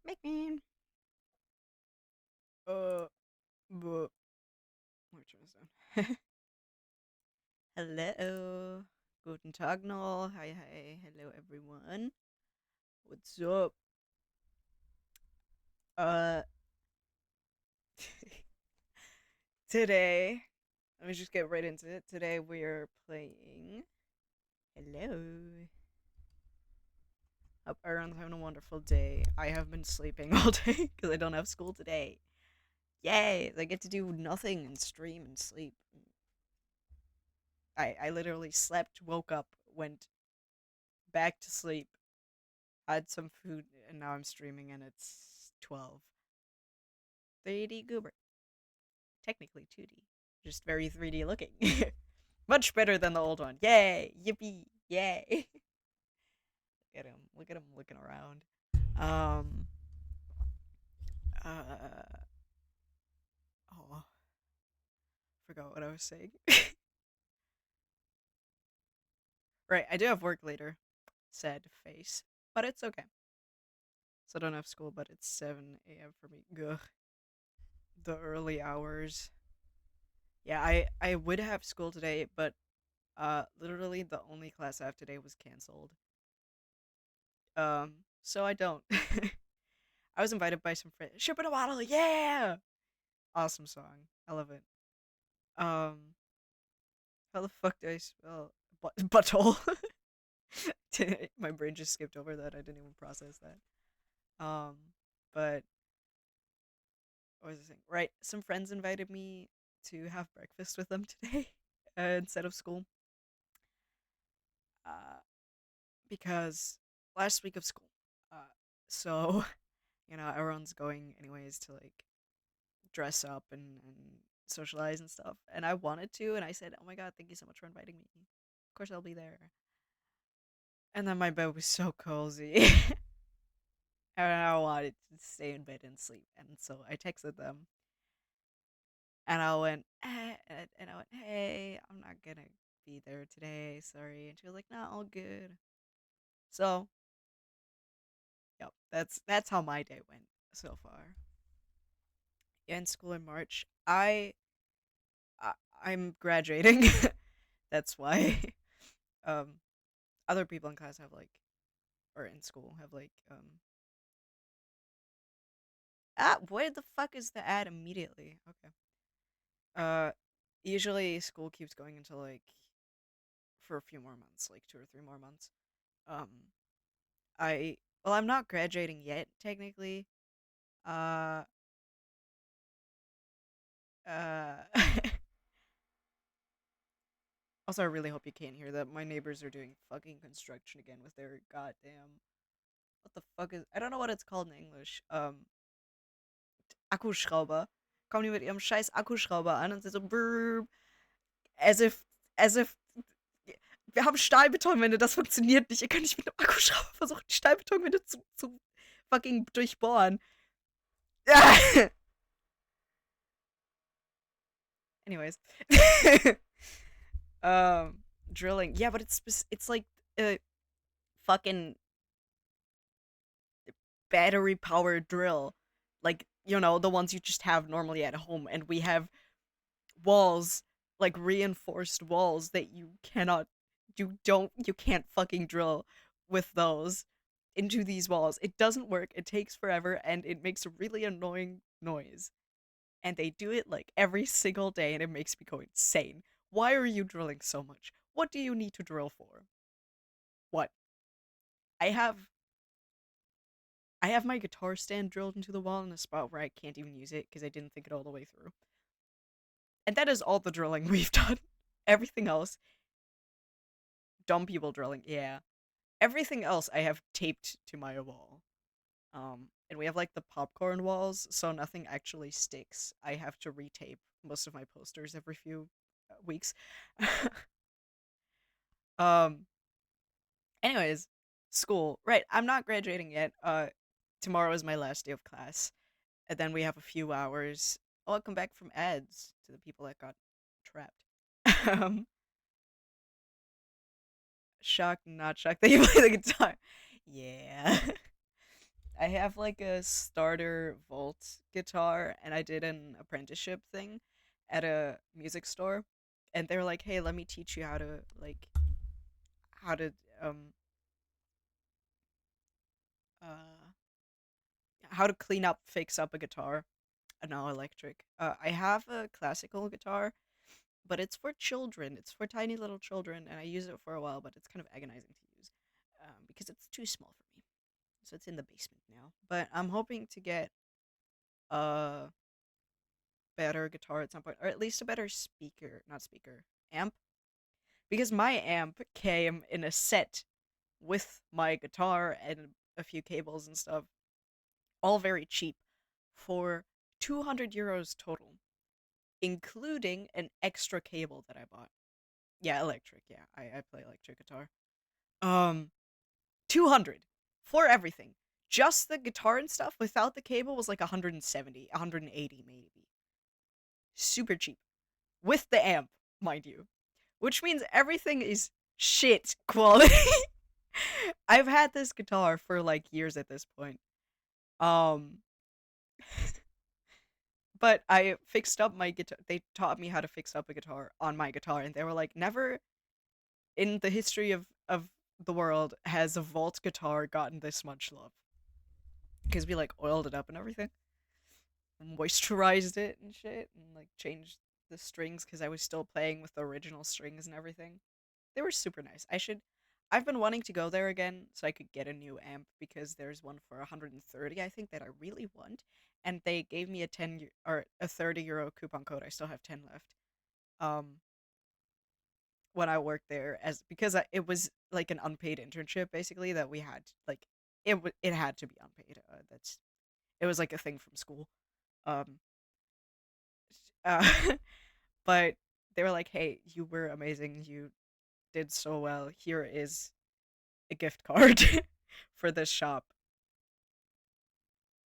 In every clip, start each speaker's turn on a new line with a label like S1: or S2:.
S1: Megan. But let me turn this down. Hello. Guten Tag noch. Hi, hi. Hello, everyone. What's up? Uh, today, let me just get right into it. Today we are playing. Hello. Hope everyone's having a wonderful day. I have been sleeping all day because I don't have school today. Yay! I get to do nothing and stream and sleep. I literally slept, woke up, went back to sleep, had some food, and now I'm streaming, and it's 12. 3D goober. Technically 2D. Just very 3D looking. Much better than the old one. Yay! Yippee! Yay! Look at him. Look at him looking around. Um. Uh. Oh. Forgot what I was saying. Right, I do have work later. Sad face. But it's okay. So I don't have school, but it's 7 a.m. for me. Ugh. The early hours. Yeah, I would have school today, but literally the only class I have today was canceled. So I don't. I was invited by some friends. Ship in a bottle, yeah! Awesome song. I love it. Um, how the fuck do I spell butthole? My brain just skipped over that. I didn't even process that. But what was I saying? Right, some friends invited me to have breakfast with them today instead of school. Uh, because last week of school. So everyone's going anyways to like dress up and socialize and stuff. And I wanted to, and I said, "Oh my god, thank you so much for inviting me. Of course I'll be there." And then my bed was so cozy, and I wanted to stay in bed and sleep. And so I texted them, and I went, and I went, "Hey, I'm not gonna be there today. Sorry." And she was like, "No, all good." So, yep, that's how my day went so far. Yeah, in school in March. I I'm graduating. That's why. um Other people in class have like or in school have like where the fuck is the ad immediately? Okay. Uh Usually school keeps going until like for a few more months, like 2 or 3 more months. Um I well, I'm not graduating yet technically. Uh uh Also, I really hope you can't hear that. My neighbors are doing fucking construction again with their goddamn what the fuck is I don't know what it's called in English. Akkuschrauber. Kommen die mit ihrem scheiß Akkuschrauber an und sie so brrr, as if as if wir haben Stahlbetonwände, das funktioniert nicht. Ihr könnt nicht mit einem Akkuschrauber versuchen, die Stahlbetonwände zu fucking durchbohren. Anyways. Drilling. Yeah, but it's like a fucking battery powered drill. Like, the ones you just have normally at home, and we have walls, like reinforced walls that you can't fucking drill with those into these walls. It doesn't work. It takes forever and it makes a really annoying noise. And they do it like every single day and it makes me go insane. Why are you drilling so much? What do you need to drill for? What? I have I have my guitar stand drilled into the wall in a spot where I can't even use it because I didn't think it all the way through. And that is all the drilling we've done. Everything else, dumb people drilling, yeah. Everything else I have taped to my wall. And we have like the popcorn walls, so nothing actually sticks. I have to retape most of my posters every few weeks. um, Anyways, school. Right, I'm not graduating yet. Tomorrow is my last day of class, and then we have a few hours. Oh, I'll come back from ads to the people that got trapped. um, Shocked, not shocked that you play the guitar. Yeah. I have like a starter Volt guitar, and I did an apprenticeship thing at a music store, and they were like, "Hey, let me teach you how to um uh how to clean up, fix up a guitar." No, electric. I have a classical guitar, but it's for children. It's for tiny little children, and I used it for a while, but it's kind of agonizing to use because it's too small for me. So it's in the basement now. But I'm hoping to get a better guitar at some point, or at least a better speaker, not speaker, amp. Because my amp came in a set with my guitar and a few cables and stuff, all very cheap, for 200 euros total, including an extra cable that I bought. Yeah, electric. Yeah, I play electric guitar. Um, 200 for everything. Just the guitar and stuff without the cable was like 170, 180 maybe. Super cheap. With the amp, mind you. Which means everything is shit quality. I've had this guitar for like years at this point. Um but I fixed up my guitar. They taught me how to fix up a guitar on my guitar, and they were like, never in the history of the world has a vault guitar gotten this much love. Because we like oiled it up and everything, moisturized it and shit, and like changed the strings because I was still playing with the original strings and everything. They were super nice. I've been wanting to go there again so I could get a new amp because there's one for 130 I think that I really want, and they gave me a 10 or a 30 euro coupon code. I still have 10 left. Um when I worked there, as because it was like an unpaid internship basically that we had like it had to be unpaid. That's It was like a thing from school. Um uh but they were like, "Hey, you were amazing. You did so well. Here is a gift card for this shop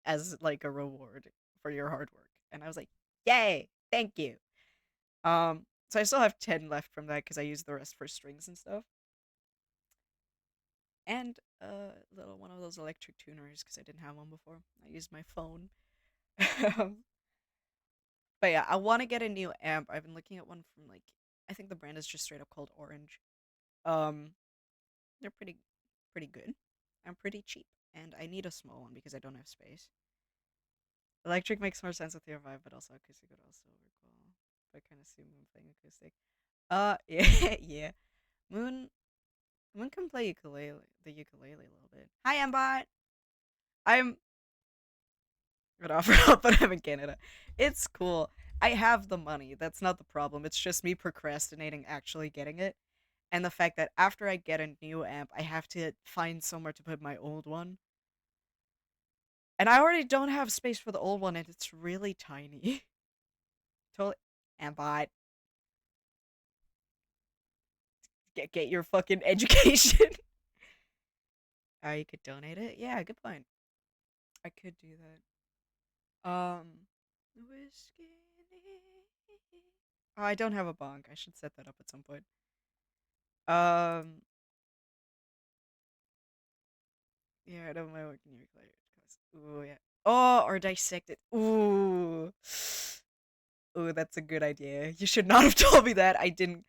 S1: as like a reward for your hard work." And I was like, "Yay, thank you." So I still have 10 left from that because I used the rest for strings and stuff. And a little one of those electric tuners because I didn't have one before. I used my phone. um, but yeah, I want to get a new amp. I've been looking at one from like, I think the brand is just straight up called Orange. Um, they're pretty good and pretty cheap. And I need a small one because I don't have space. Electric makes more sense with your vibe, but also acoustic would also work well. But I kind of see Moon playing acoustic. Yeah, yeah. Moon, Moon can play the ukulele a little bit. Hi, Ambot. I'm gonna offer up, but I'm in Canada. It's cool. I have the money. That's not the problem. It's just me procrastinating actually getting it, and the fact that after I get a new amp, I have to find somewhere to put my old one. And I already don't have space for the old one, and it's really tiny. Totally. Ambot, get your fucking education. You could donate it. Yeah, good point. I could do that. Whiskey. Oh, I don't have a bonk. I should set that up at some point. Um, yeah, I don't mind working your clay. Ooh, yeah. Oh, or dissect it. Ooh, ooh, that's a good idea. You should not have told me that. I didn't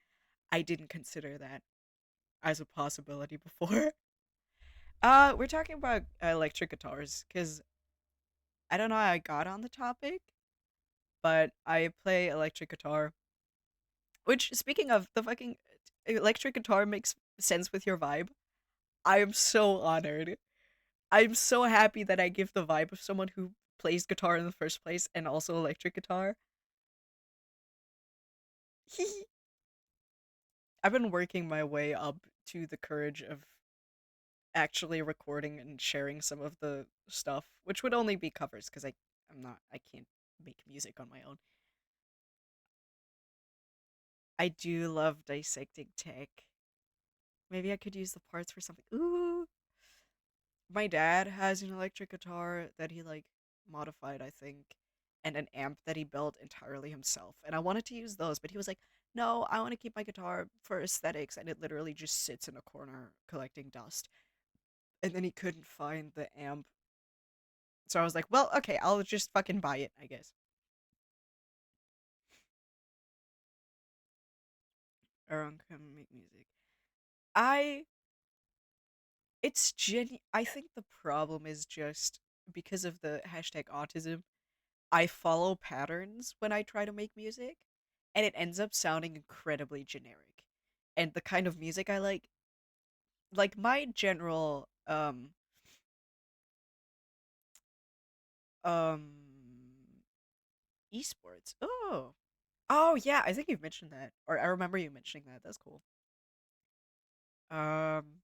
S1: consider that as a possibility before. We're talking about electric guitars because I don't know how I got on the topic, but I play electric guitar. Which, speaking of, the fucking electric guitar makes sense with your vibe. I am so honored. I'm so happy that I give the vibe of someone who plays guitar in the first place and also electric guitar. I've been working my way up to the courage of actually recording and sharing some of the stuff, which would only be covers because I can't make music on my own. I do love dissecting tech. Maybe I could use the parts for something. Ooh, my dad has an electric guitar that he like modified, I think, and an amp that he built entirely himself. And I wanted to use those, but he was like, "No, I want to keep my guitar for aesthetics," and it literally just sits in a corner collecting dust. And then he couldn't find the amp So I was like, well, okay, I'll just fucking buy it, I guess. Everyone can make music. I I think the problem is just because of the hashtag autism, I follow patterns when I try to make music, and it ends up sounding incredibly generic. And the kind of music I like my general um esports. Oh yeah, I think you've mentioned that, or I remember you mentioning that. That's cool. Um,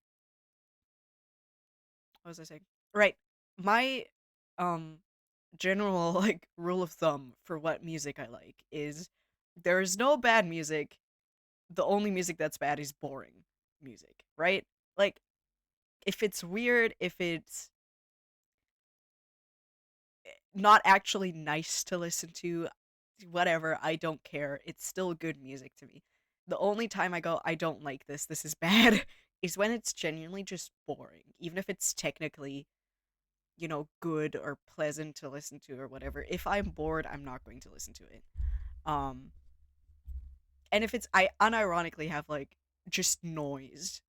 S1: what was I saying? Right, my um general like rule of thumb for what music I like is there's no bad music. The only music that's bad is boring music, right? Like if it's weird, if it's not actually nice to listen to, whatever, I don't care. It's still good music to me. The only time I go, I don't like this, this is bad, is when it's genuinely just boring. Even if it's technically, good or pleasant to listen to or whatever. If I'm bored, I'm not going to listen to it. Um, and if it's, I unironically have like just noise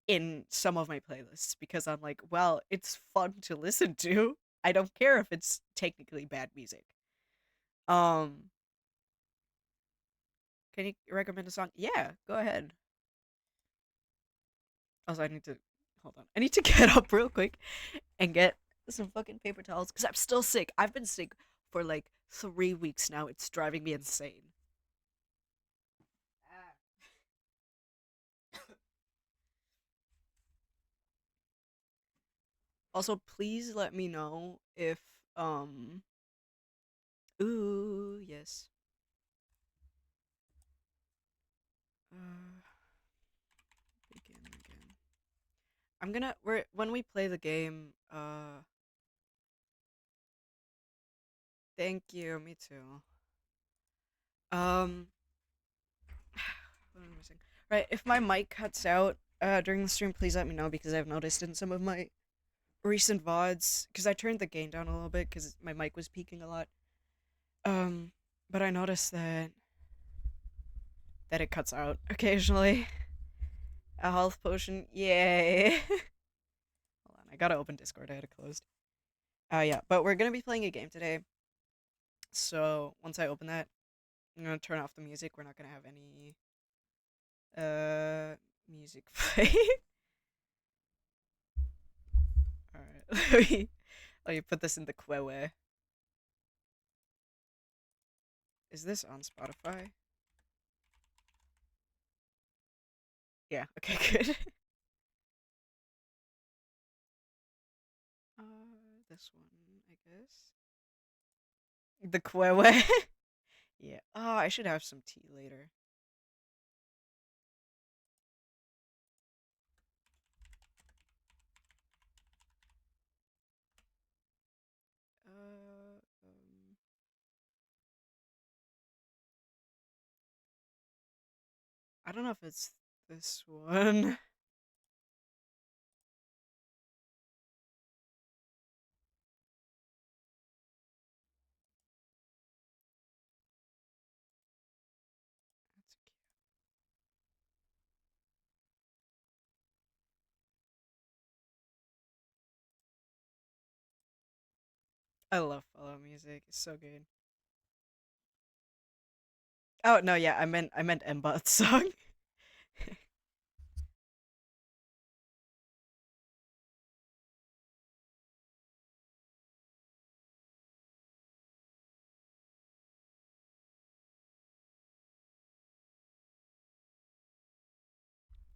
S1: in some of my playlists because I'm like, well, it's fun to listen to. I don't care if it's technically bad music. Um, can you recommend a song? Yeah, go ahead. Also, I need to hold on. I need to get up real quick and get some fucking paper towels because I'm still sick. I've been sick for like 3 weeks now. It's driving me insane. Also, please let me know if ooh yes. Uh, begin again. We're when we play the game. Thank you. Me too. Um, what am I missing? Right. If my mic cuts out during the stream, please let me know because I've noticed in some of my recent VODs because I turned the gain down a little bit because my mic was peaking a lot. Um, but I noticed that it cuts out occasionally. A health potion, yay! Hold on, I gotta open Discord. I had it closed. Yeah, but we're gonna be playing a game today. So once I open that, I'm gonna turn off the music. We're not gonna have any uh music play. All right, let me put this in the Kwewe. Is this on Spotify? Yeah. Okay. Good. This one, I guess. The Kwewe. Yeah. Oh, I should have some tea later. Um, I don't know if it's this one. That's cute. I love follow music. It's so good. Oh no, yeah, I meant Mbot's song.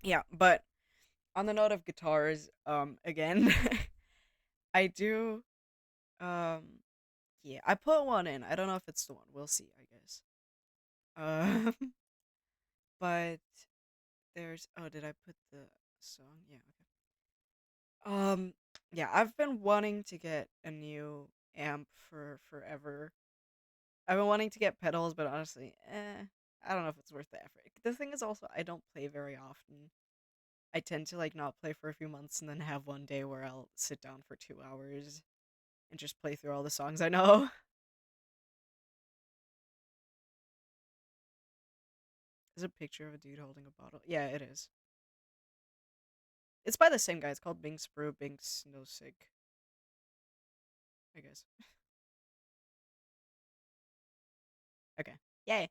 S1: Yeah, but on the note of guitars, again, I do, um, yeah, I put one in. I don't know if it's the one. We'll see, I guess. Um, but oh, did I put the song? Yeah, okay. Yeah, I've been wanting to get a new amp for forever. I've been wanting to get pedals, but honestly, I don't know if it's worth the effort. The thing is also, I don't play very often. I tend to like not play for a few months and then have one day where I'll sit down for 2 hours. and just play through all the songs I know. Is a picture of a dude holding a bottle? Yeah, it is. It's by the same guy. It's called Binks Brew Binks No Sick, I guess. Okay. Yay.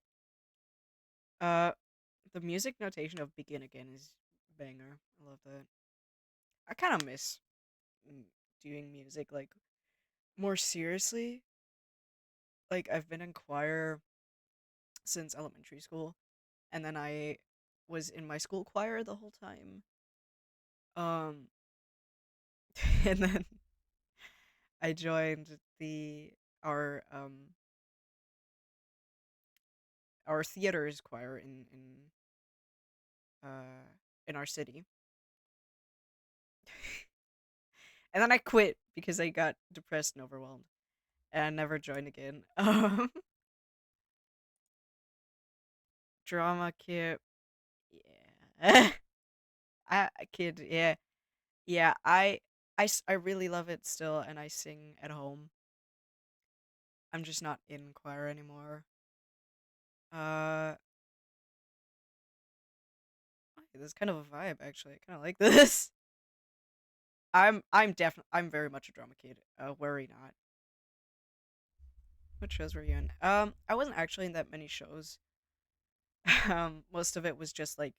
S1: Uh, the music notation of Begin Again is banger. I love that. I kind of miss mm, doing music like more seriously. Like I've been in choir since elementary school, and then I was in my school choir the whole time. Um, and then I joined the our um our theater's choir uh in our city. And then I quit because I got depressed and overwhelmed, and I never joined again. Drama kid, yeah. Kid, yeah, yeah. I really love it still, and I sing at home. I'm just not in choir anymore. Uh, this is kind of a vibe actually. I kind of like this. I'm very much a drama kid. Worry not. What shows were you in? I wasn't actually in that many shows. Most of it was just like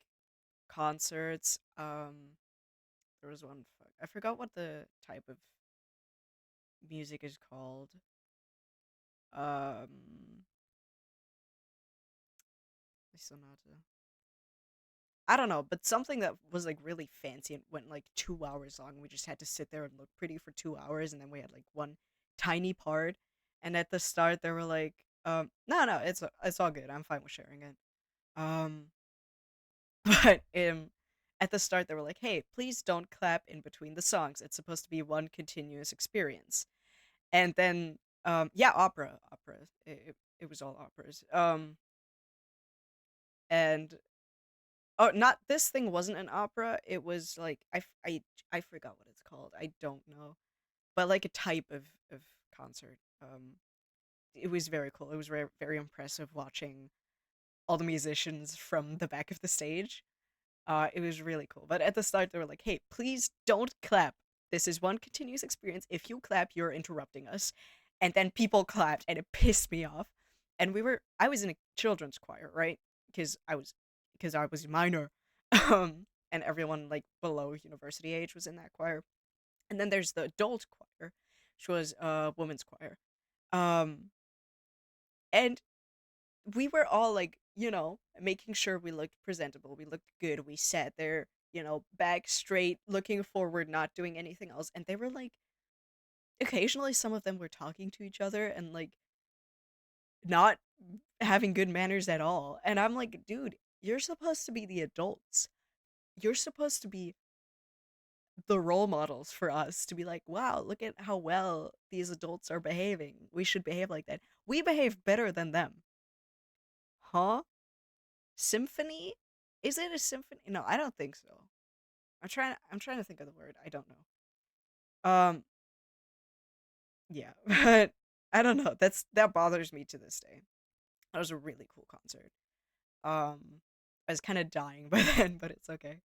S1: concerts. There was one. I forgot what the type of music is called. Um, sonata. I don't know, but something that was like really fancy and went like 2 hours long. We just had to sit there and look pretty for 2 hours, and then we had like one tiny part. And at the start, they were like, no, no, it's all good. I'm fine with sharing it." Um, but at the start, they were like, "Hey, please don't clap in between the songs. It's supposed to be one continuous experience." And then, yeah, opera. It was all operas. And oh, not this thing wasn't an opera. It was like I forgot what it's called. I don't know, but like a type of concert. It was very cool. It was very very impressive watching all the musicians from the back of the stage. It was really cool. But at the start, they were like, "Hey, please don't clap. This is one continuous experience. If you clap, you're interrupting us." And then people clapped, and it pissed me off. And I was in a children's choir, right? Because I was minor, and everyone like below university age was in that choir. And then there's the adult choir, which was a women's choir. Um, and we were all like, making sure we looked presentable, we looked good, we sat there, back straight, looking forward, not doing anything else. And they were like, occasionally, some of them were talking to each other and like not having good manners at all. And I'm like, dude, you're supposed to be the adults. You're supposed to be the role models for us to be like, wow, look at how well these adults are behaving. We should behave like that. We behave better than them. Huh? Symphony? Is it a symphony? No, I don't think so. I'm trying to think of the word. I don't know. Yeah, but I don't know. That bothers me to this day. That was a really cool concert. I was kind of dying by then, but it's okay.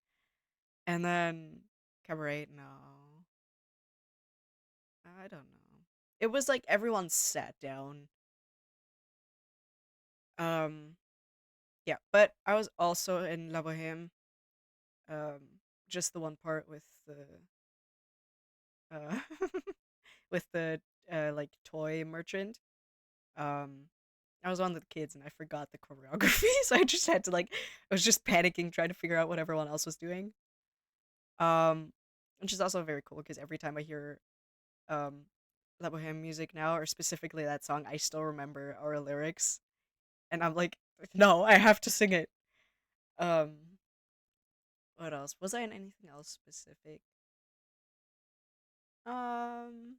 S1: And then cabaret, no. I don't know. It was like everyone sat down. Um yeah, but I was also in La Boheme. Just the one part with the uh with the like toy merchant. Um, I was on with the kids and I forgot the choreography, so I just had to like I was just panicking trying to figure out what everyone else was doing. Um, which is also very cool because every time I hear um La Boheme music now, or specifically that song, I still remember our lyrics, and I'm like, no, I have to sing it. Um, what else? Was I in anything else specific? Um,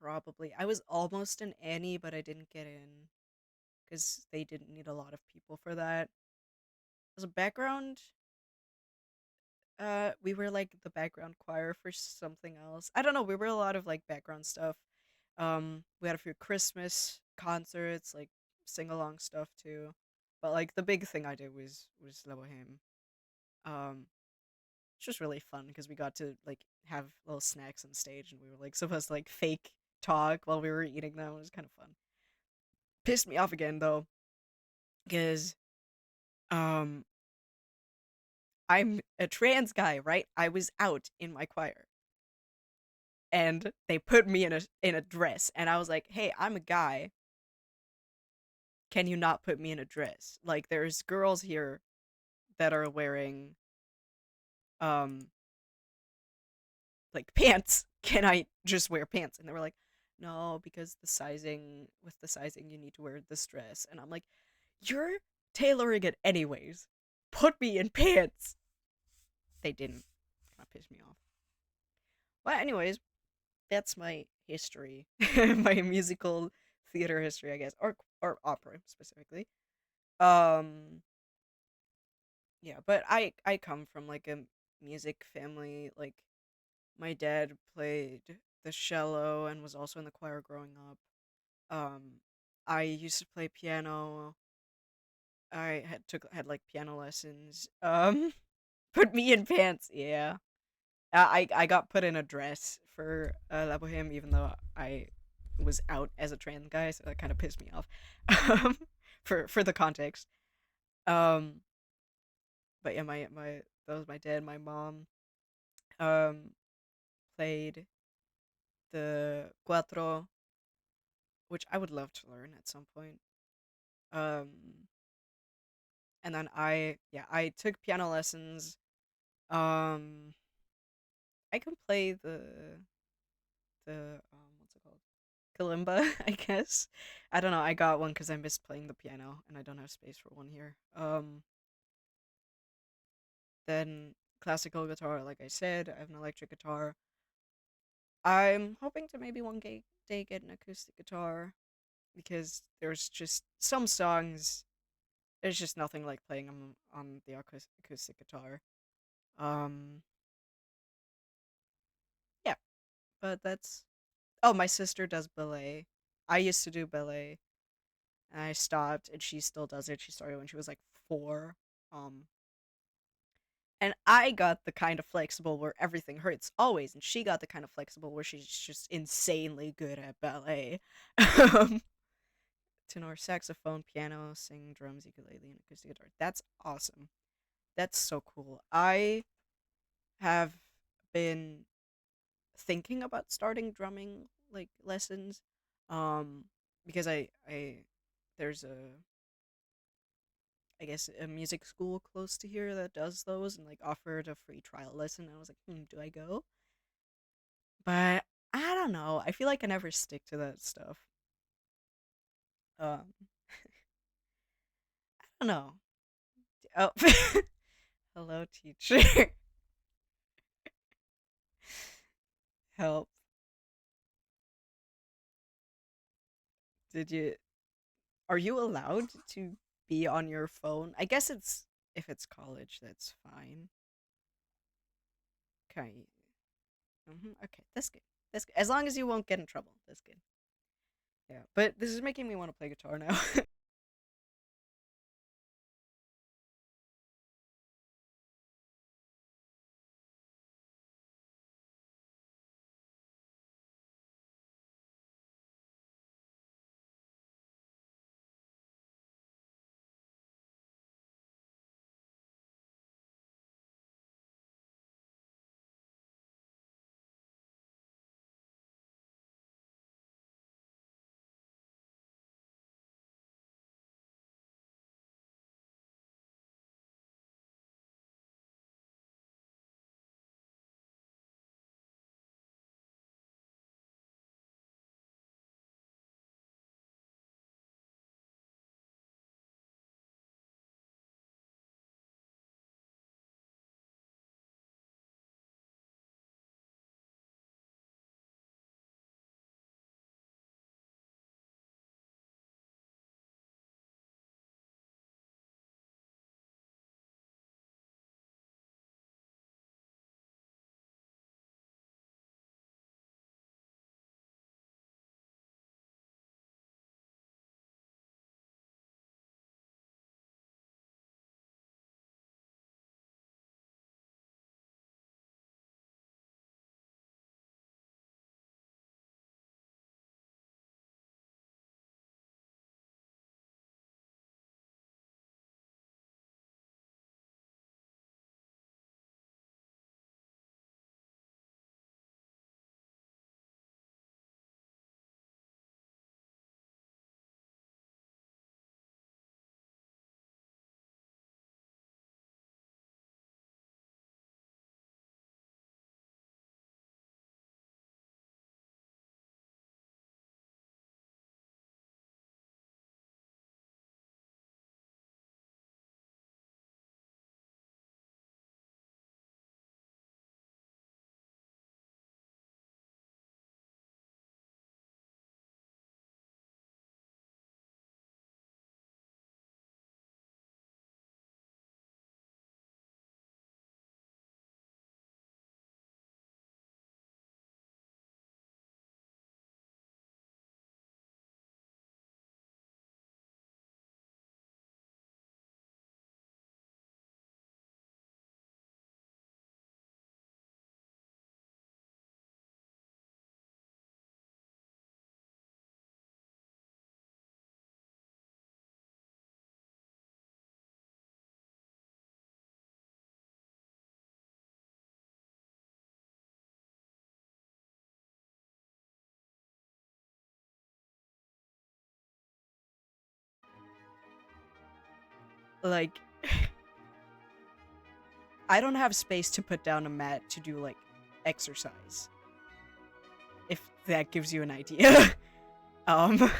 S1: Probably. I was almost in Annie, but I didn't get in because they didn't need a lot of people for that. As a background, We were like the background choir for something else. I don't know. We were a lot of like background stuff. We had a few Christmas concerts, like sing along stuff too. But like the big thing I did was La Boheme. Um, it's just really fun because we got to like have little snacks on stage, and we were like supposed to like fake talk while we were eating them. It was kind of fun. Pissed me off again though, because um I'm a trans guy, right? I was out in my choir, and they put me in a dress, and I was like, "Hey, I'm a guy. Can you not put me in a dress? Like, there's girls here that are wearing um like pants. Can I just wear pants?" And they were like, "No, because the sizing you need to wear this dress." And I'm like, "You're tailoring it anyways. Put me in pants." They didn't. Kind of pissed me off. But anyways, that's my history, my musical theater history, I guess, or opera specifically. Um, yeah, but I come from like a music family. Like my dad played the cello and was also in the choir growing up. Um, I used to play piano. I had like piano lessons. Put me in pants. Yeah. I got put in a dress for La Boheme, even though I was out as a trans guy, so that kind of pissed me off. Um, for the context. Um, but yeah, my that was my dad. My mom um played the cuatro, which I would love to learn at some point. Um, and then I took piano lessons. Um, I can play the what's it called? Kalimba, I guess. I don't know. I got one because I missed playing the piano, and I don't have space for one here. Then classical guitar, like I said, I have an electric guitar. I'm hoping to maybe day get an acoustic guitar because there's just some songs. There's just nothing like playing them on the acoustic guitar. Um, yeah, but that's. Oh, my sister does ballet. I used to do ballet, and I stopped, and she still does it. She started when she was like 4. Um, and I got the kind of flexible where everything hurts always, and she got the kind of flexible where she's just insanely good at ballet. Um, Tenor saxophone, piano, sing, drums, ukulele, and acoustic guitar. That's awesome. That's so cool. I have been thinking about starting drumming like lessons, um, because I there's I guess a music school close to here that does those and like offered a free trial lesson. And I was like, do I go? But I don't know. I feel like I never stick to that stuff. Um, I don't know. Oh, hello, teacher. Help. Did you? Are you allowed to be on your phone? I guess it's if it's college, that's fine. Okay. Okay, that's good. That's good. As long as you won't get in trouble, that's good. Yeah, but this is making me want to play guitar now. Like, I don't have space to put down a mat to do, like, exercise. If that gives you an idea. um,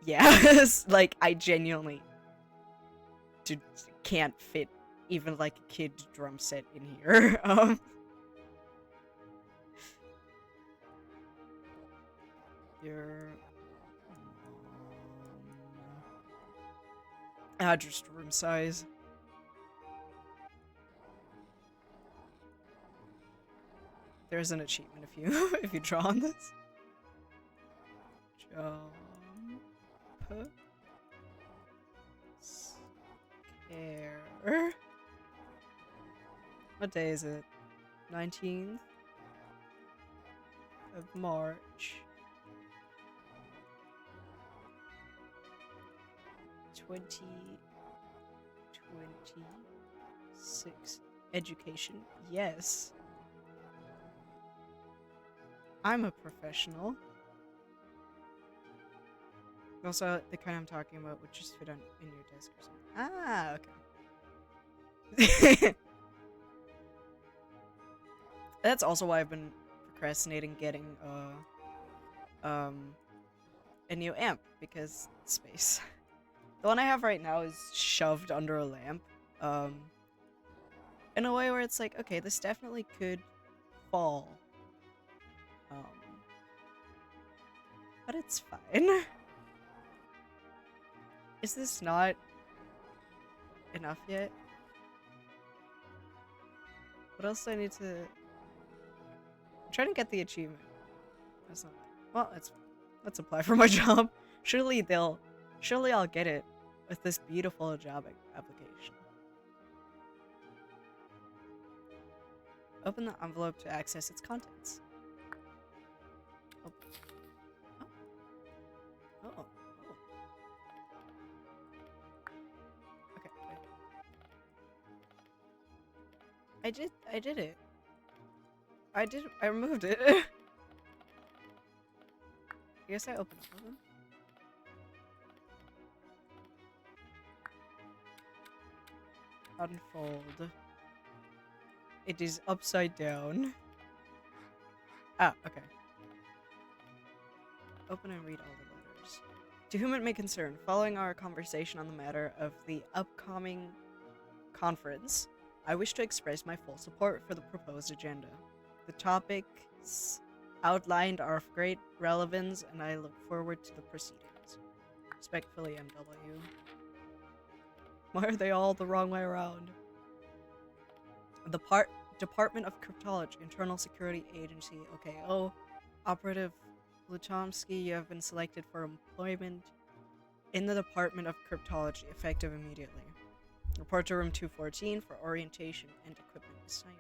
S1: yeah, like, I genuinely can't fit even, like, a kid drum set in here. Your just room size. There's an achievement if you if you draw on this. Jump. Scare. What day is it? 19th of March. 2026. Education. Yes. I'm a professional. Also, the kind I'm talking about would just fit on in your desk or something. Ah, okay. That's also why I've been procrastinating getting a new amp, because space. The one I have right now is shoved under a lamp, in a way where it's like, okay, this definitely could fall, but it's fine. Is this not enough yet? What else do I need to... I'm trying to get the achievement. That's not... Well, that's fine. Let's apply for my job. Surely I'll get it with this beautiful job application. Open the envelope to access its contents. Oh. Oh. Oh. Okay, wait. I did it. I removed it. I guess I opened all of them. Unfold. It is upside down. Ah, okay. Open and read all the letters. To whom it may concern, following our conversation on the matter of the upcoming conference, I wish to express my full support for the proposed agenda. The topics outlined are of great relevance, and I look forward to the proceedings. Respectfully, MW. Why are they all the wrong way around? The Department of Cryptology, Internal Security Agency, OKO. Operative Lutomsky, you have been selected for employment in the Department of Cryptology, effective immediately. Report to room 214 for orientation and equipment assignment.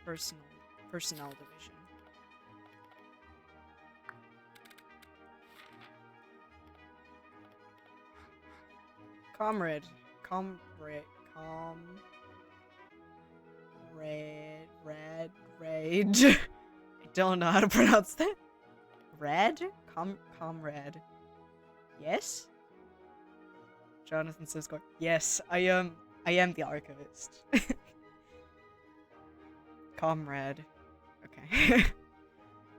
S1: Personnel division. Comrade. Rage. I don't know how to pronounce that. Comrade. Yes? Jonathan Sisko. Yes, I am the archivist. Comrade. Okay.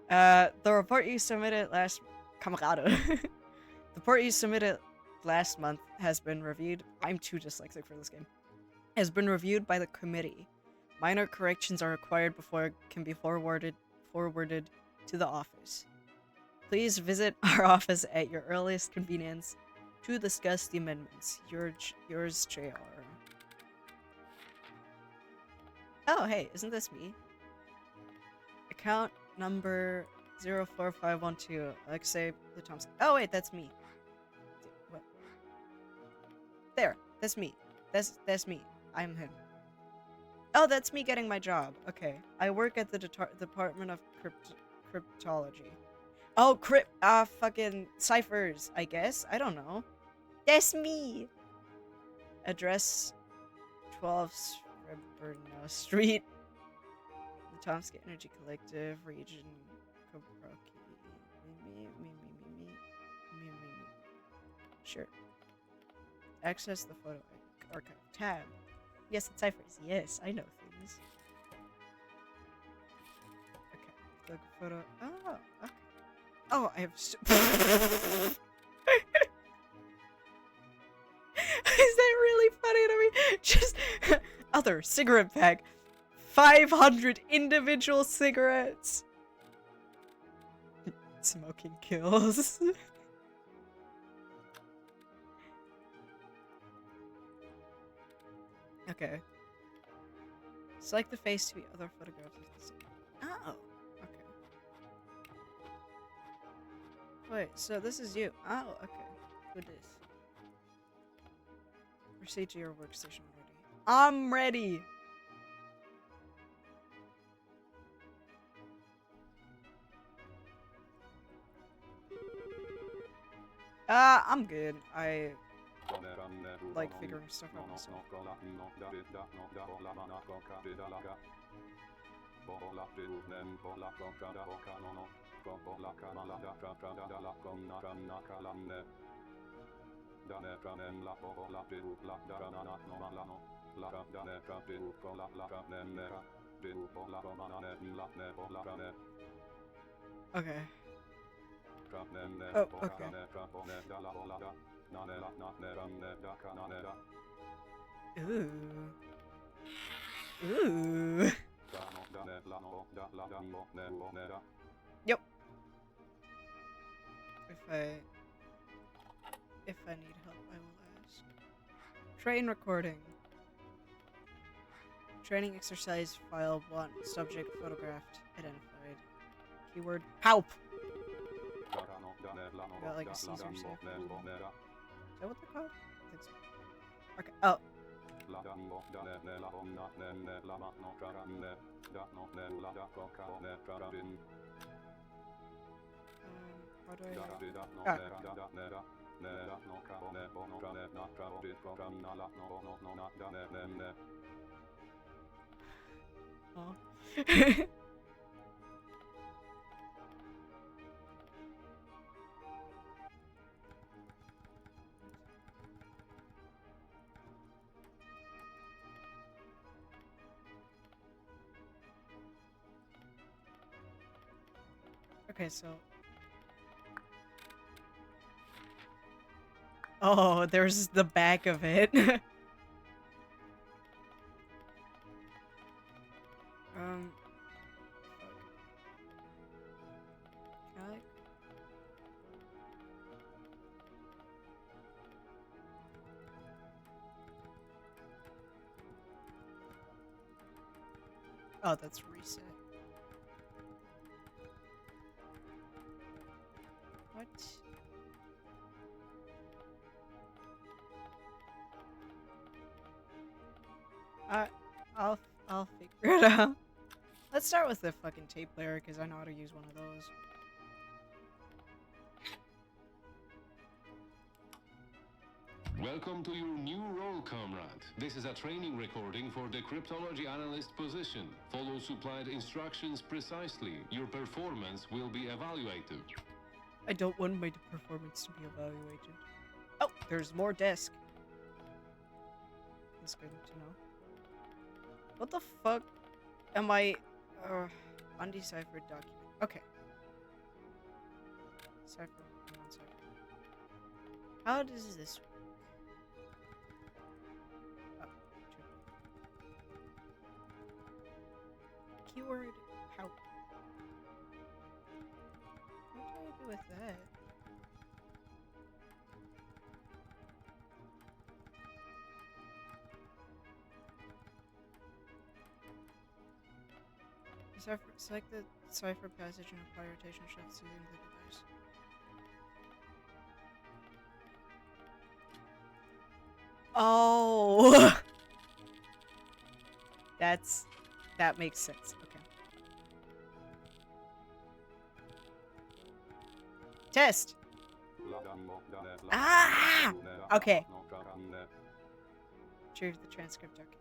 S1: The report you submitted last... Camarada. The report you submitted last month has been reviewed... I'm too dyslexic for this game. Has been reviewed by the committee. Minor corrections are required before it can be forwarded to the office. Please visit our office at your earliest convenience to discuss the amendments. Yours, JR. Oh, hey, isn't this me? Account number 04512, Aleksey Lutomsky. Oh, wait, that's me. What? There, that's me. That's me. I'm him. Oh, that's me getting my job. Okay. I work at the Department of Cryptology. Oh, fucking ciphers, I guess. I don't know. That's me. Address 12 Srebrna Street. The Tomsky Energy Collective, region. Sure. Access the photo archive tab. Yes, it's ciphers. Yes, I know things. Okay, click photo. Oh, okay. Oh, I have. Is that really funny to me? Just other cigarette pack. 500 individual cigarettes. Smoking kills. Okay. Select the face to be other photographs of the same. Oh, okay. Wait, so this is you. Oh, okay. Good this. Proceed to your workstation already. I'm ready! I'm good. I like figuring stuff out myself. Okay. Oh, okay. Ooh. Ooh. Yep. If I need help, I will ask. Train recording. Training exercise file 1. Subject photographed. Identified. Keyword HELP! Got like a Caesar safe. Is that what they're called? I think so. Okay. Oh. How do I... Oh. Okay, so... Oh, there's the back of it. Fuck. Can I... Oh, that's reset. What? I'll figure it out. Let's start with the fucking tape player, because I know how to use one of those.
S2: Welcome to your new role, comrade. This is a training recording for the cryptology analyst position. Follow supplied instructions precisely. Your performance will be evaluated.
S1: I don't want my performance to be evaluated. Oh, there's more desk. That's good to know. What the fuck am I... undeciphered document. Okay. Cipher. How does this work? Oh, keyword help. What do I do with that? Select the cipher passage and apply rotation shifts using the device. Oh! That makes sense. Okay. Test! Ah! Okay. Retrieve the transcript document.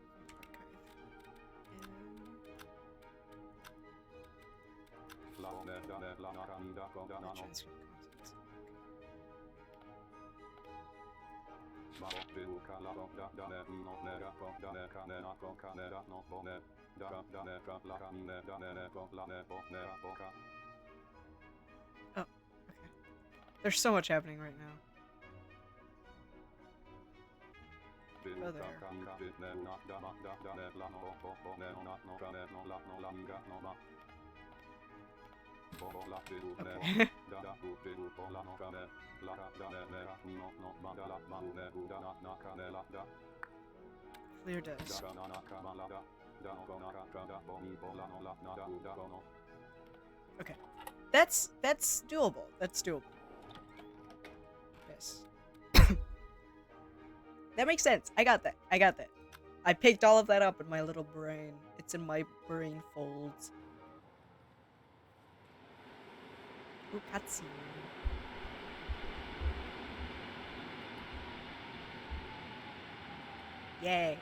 S1: Oh, okay. There's so much happening right now. Oh, there. Okay. Clear desk. Okay. That's doable. That's doable. Yes. That makes sense. I got that. I got that. I picked all of that up in my little brain. It's in my brain folds. Ooh, cutscene. Yay.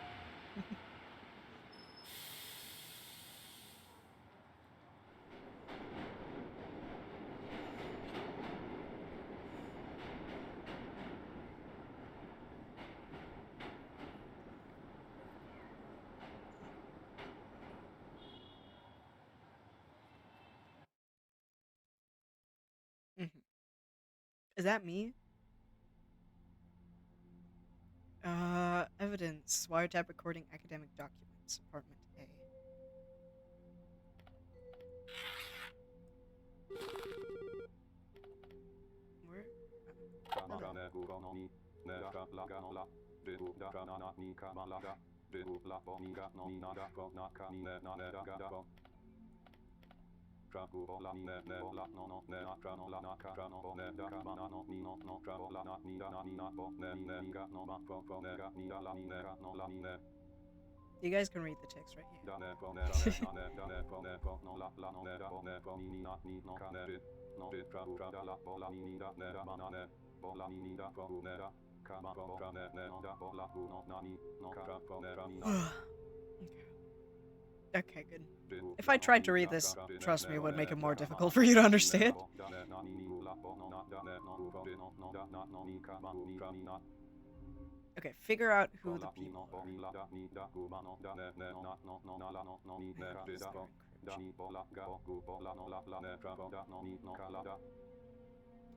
S1: Is that me? Evidence. Wiretap recording academic documents. Apartment A. Where? You guys can read the text right here. Okay, good. If I tried to read this, trust me, it would make it more difficult for you to understand. Okay, figure out who the people are.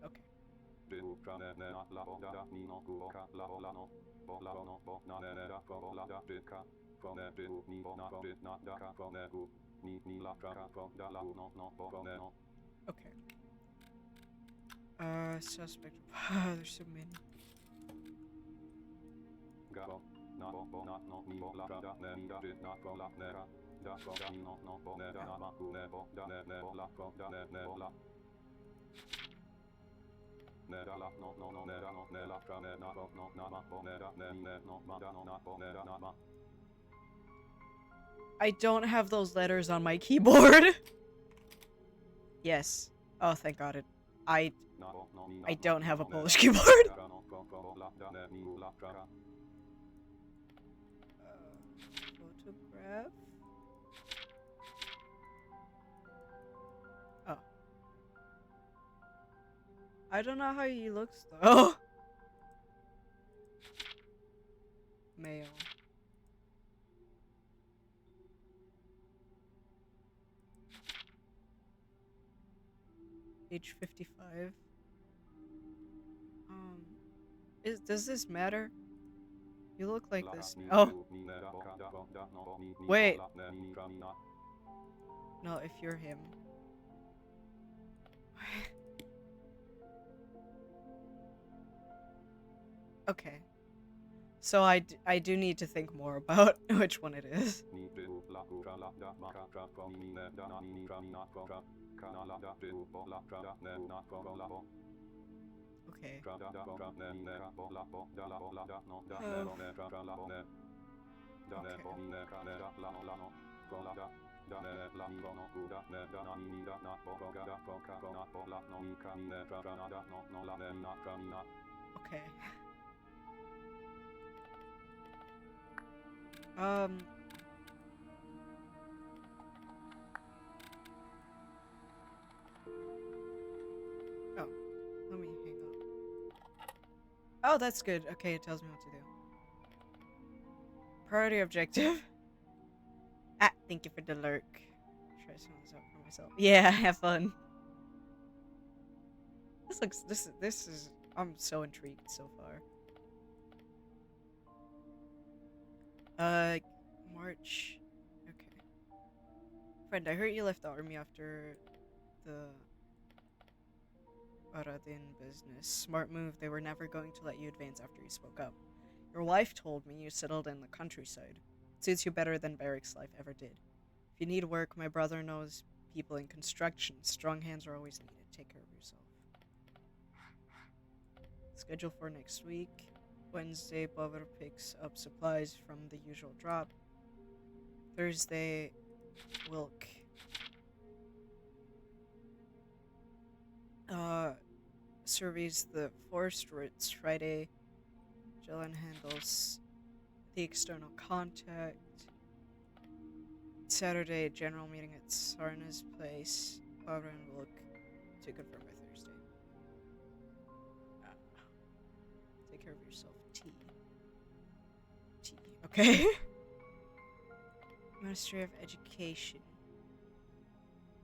S1: Okay. Okay. Suspect. There's so many. I don't have those letters on my keyboard. Yes. Oh, thank God. I don't have a Polish keyboard. Photograph. Oh. I don't know how he looks though. Male. Age 55. Does this matter? You look like this. Oh. Wait. No, if you're him. Okay. So I do need to think more about which one it is. Okay. Okay. Oh, let me hang up. Oh, that's good. Okay, it tells me what to do. Priority objective. Ah, thank you for the lurk. Try some of this out for myself. Yeah, have fun. This is I'm so intrigued so far. March. Okay. Friend, I heard you left the army after the Aradin business. Smart move. They were never going to let you advance after you spoke up. Your wife told me you settled in the countryside. It suits you better than barracks life ever did. If you need work, my brother knows people in construction. Strong hands are always needed. Take care of yourself. Schedule for next week. Wednesday, Bover picks up supplies from the usual drop. Thursday, Wilk surveys the forest routes. Friday, Jelen handles the external contact. Saturday, general meeting at Sarna's place. Barbara and Wilk to confirm by Thursday. Take care of yourself. T. Okay. Ministry of Education.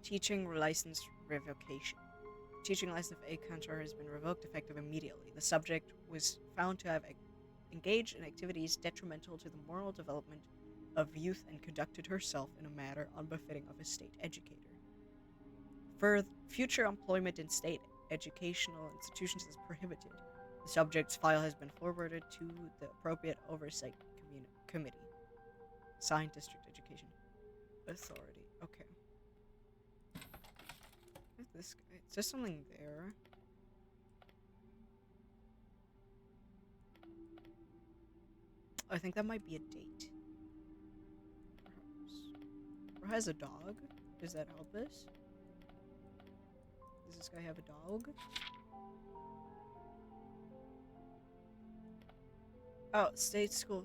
S1: Teaching license revocation. Teaching license of a cantor has been revoked effective immediately. The subject was found to have engaged in activities detrimental to the moral development of youth and conducted herself in a manner unbefitting of a state educator. For future employment in state educational institutions is prohibited. The subject's file has been forwarded to the appropriate oversight committee. Signed, District Education Authority. Okay. What's this guy? Is there something there? I think that might be a date. Perhaps. Or has a dog? Does that help us? Does this guy have a dog? Oh, state school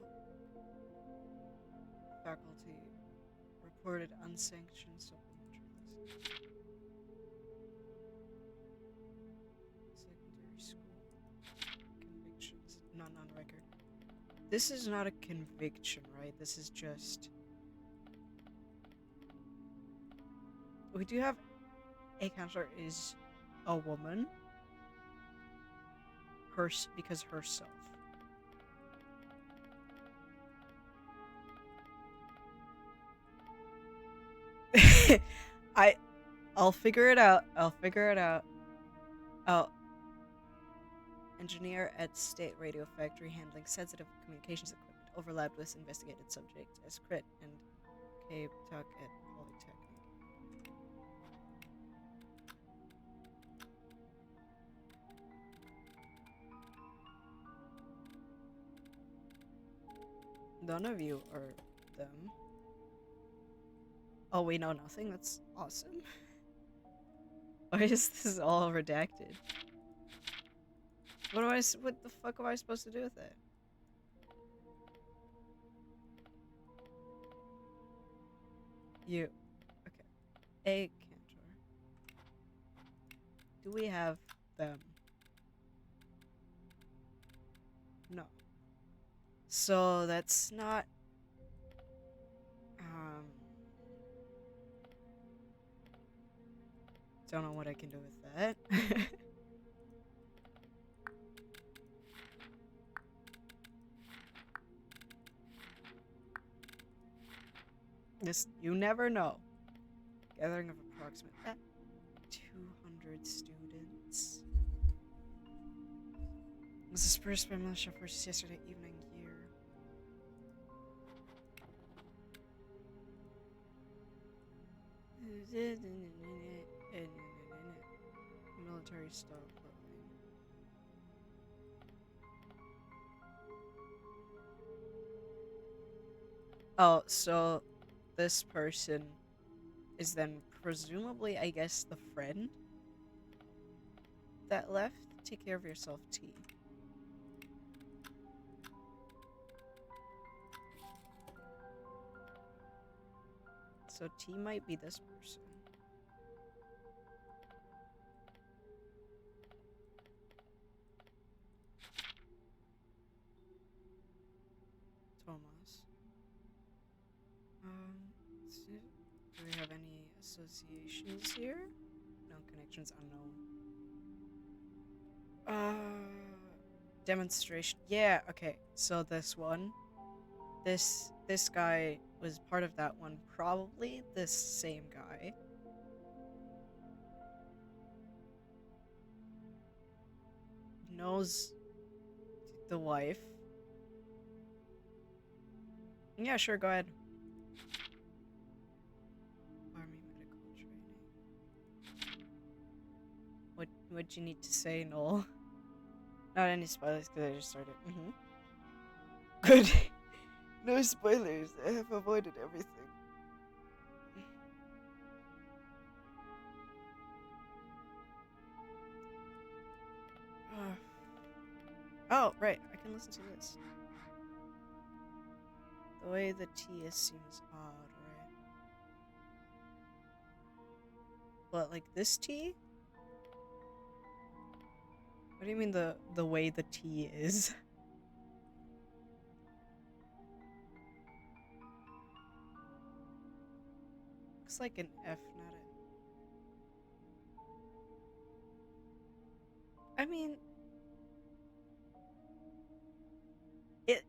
S1: faculty reported unsanctioned supplementary lessons. Secondary school convictions. Not on record. This is not a conviction, right? This is just... We do have a counselor is a woman. Because herself. I'll figure it out. Oh. Engineer at State Radio Factory handling sensitive communications equipment. Overlapped with investigated subject as crit and Cape Tuck at Polytechnic. None of you are them. Oh, we know nothing? That's awesome. Why is this all redacted? What the fuck am I supposed to do with it? You. Okay. A cantor. Do we have them? No. So that's not... Don't know what I can do with that. This, you never know. Gathering of approximate 200 students. Was dispersed by militia forces yesterday evening here. Military style clothing. Oh, so this person is then presumably, I guess, the friend that left. Take care of yourself, T. So T might be this person. Thomas. Let's see. Do we have any associations here? No connections unknown. Demonstration. Yeah, okay. So this one. This guy was part of that one. Probably this same guy. Knows the wife. Yeah, sure, go ahead. Army medical training. What you need to say, Noel? Not any spoilers because I just started. Good. No spoilers. I have avoided everything. Oh, right. I can listen to this. The way the T is seems odd, right? What, like this T? What do you mean the way the T is? Looks like an F, not a... I mean... It...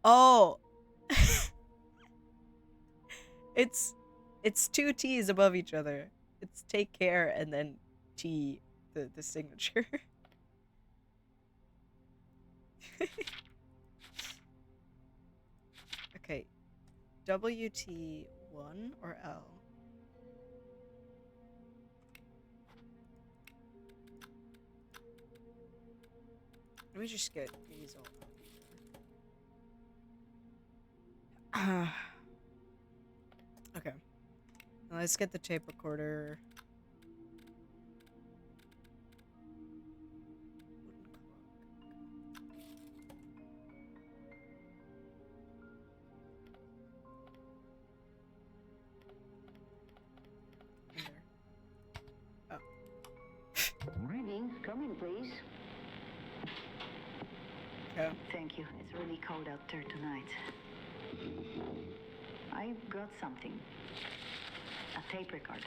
S1: Oh! It's two T's above each other. It's take care and then T, the signature. Okay. WT1 or L? Let me just get these all. Okay. Now let's get the tape recorder. Oh.
S3: Morning. Come in, please.
S1: Okay.
S3: Thank you. It's really cold out there tonight. I got something. A tape recorder.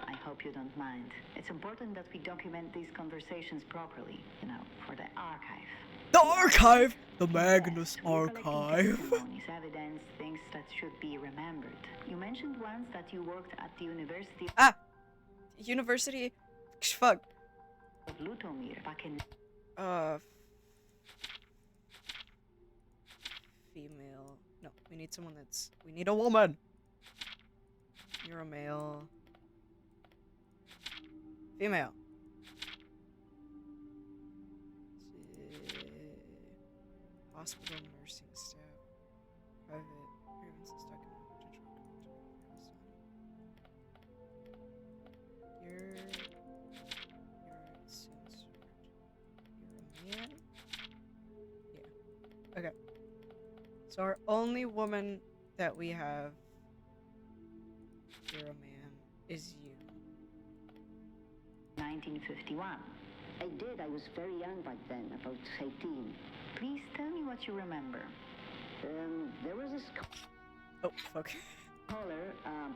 S3: I hope you don't mind. It's important that we document these conversations properly, you know, for the archive.
S1: The archive! The Magnus
S3: Yes, we're collecting
S1: archive.
S3: testimonies, evidence, things that should be remembered. You mentioned once that you worked at the University
S1: University? Fuck.
S3: of Lutomir back in...
S1: Female. No, we need someone that's... We need a woman! You're a male. Female. Hospital nursing staff. Private grievances document potential. You're censored. You're a man? Yeah. Okay. So our only woman that we have, you're a man, is you.
S3: 1951.
S4: I did. I was very young back then, about 18.
S3: Please tell me what you remember.
S4: There was a
S1: Oh, fuck.
S4: scholar,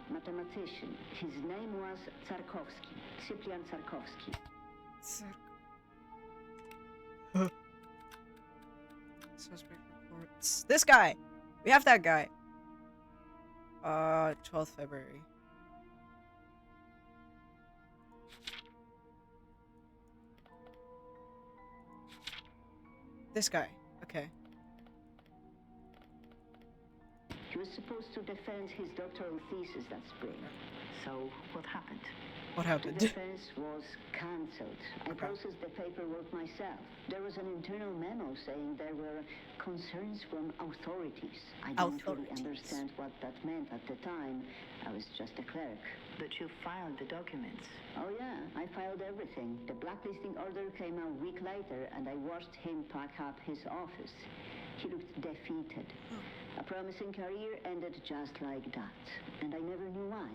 S4: mathematician. His name was Tsarkovsky, Cyprian Tsarkovsky.
S1: Suspect reports. This guy! We have that guy. 12th February. This guy. Okay.
S4: He was supposed to defend his doctoral thesis that spring.
S3: So, what happened?
S1: What
S4: The
S1: happened?
S4: defense was cancelled. I
S1: Okay.
S4: processed the paperwork myself. There was an internal memo saying there were concerns from authorities. I didn't really
S1: Authorities.
S4: understand what that meant at the time. I was just a clerk.
S3: But you filed the documents.
S4: Oh yeah, I filed everything. The blacklisting order came a week later and I watched him pack up his office. He looked defeated. A promising career ended just like that. And I never knew why.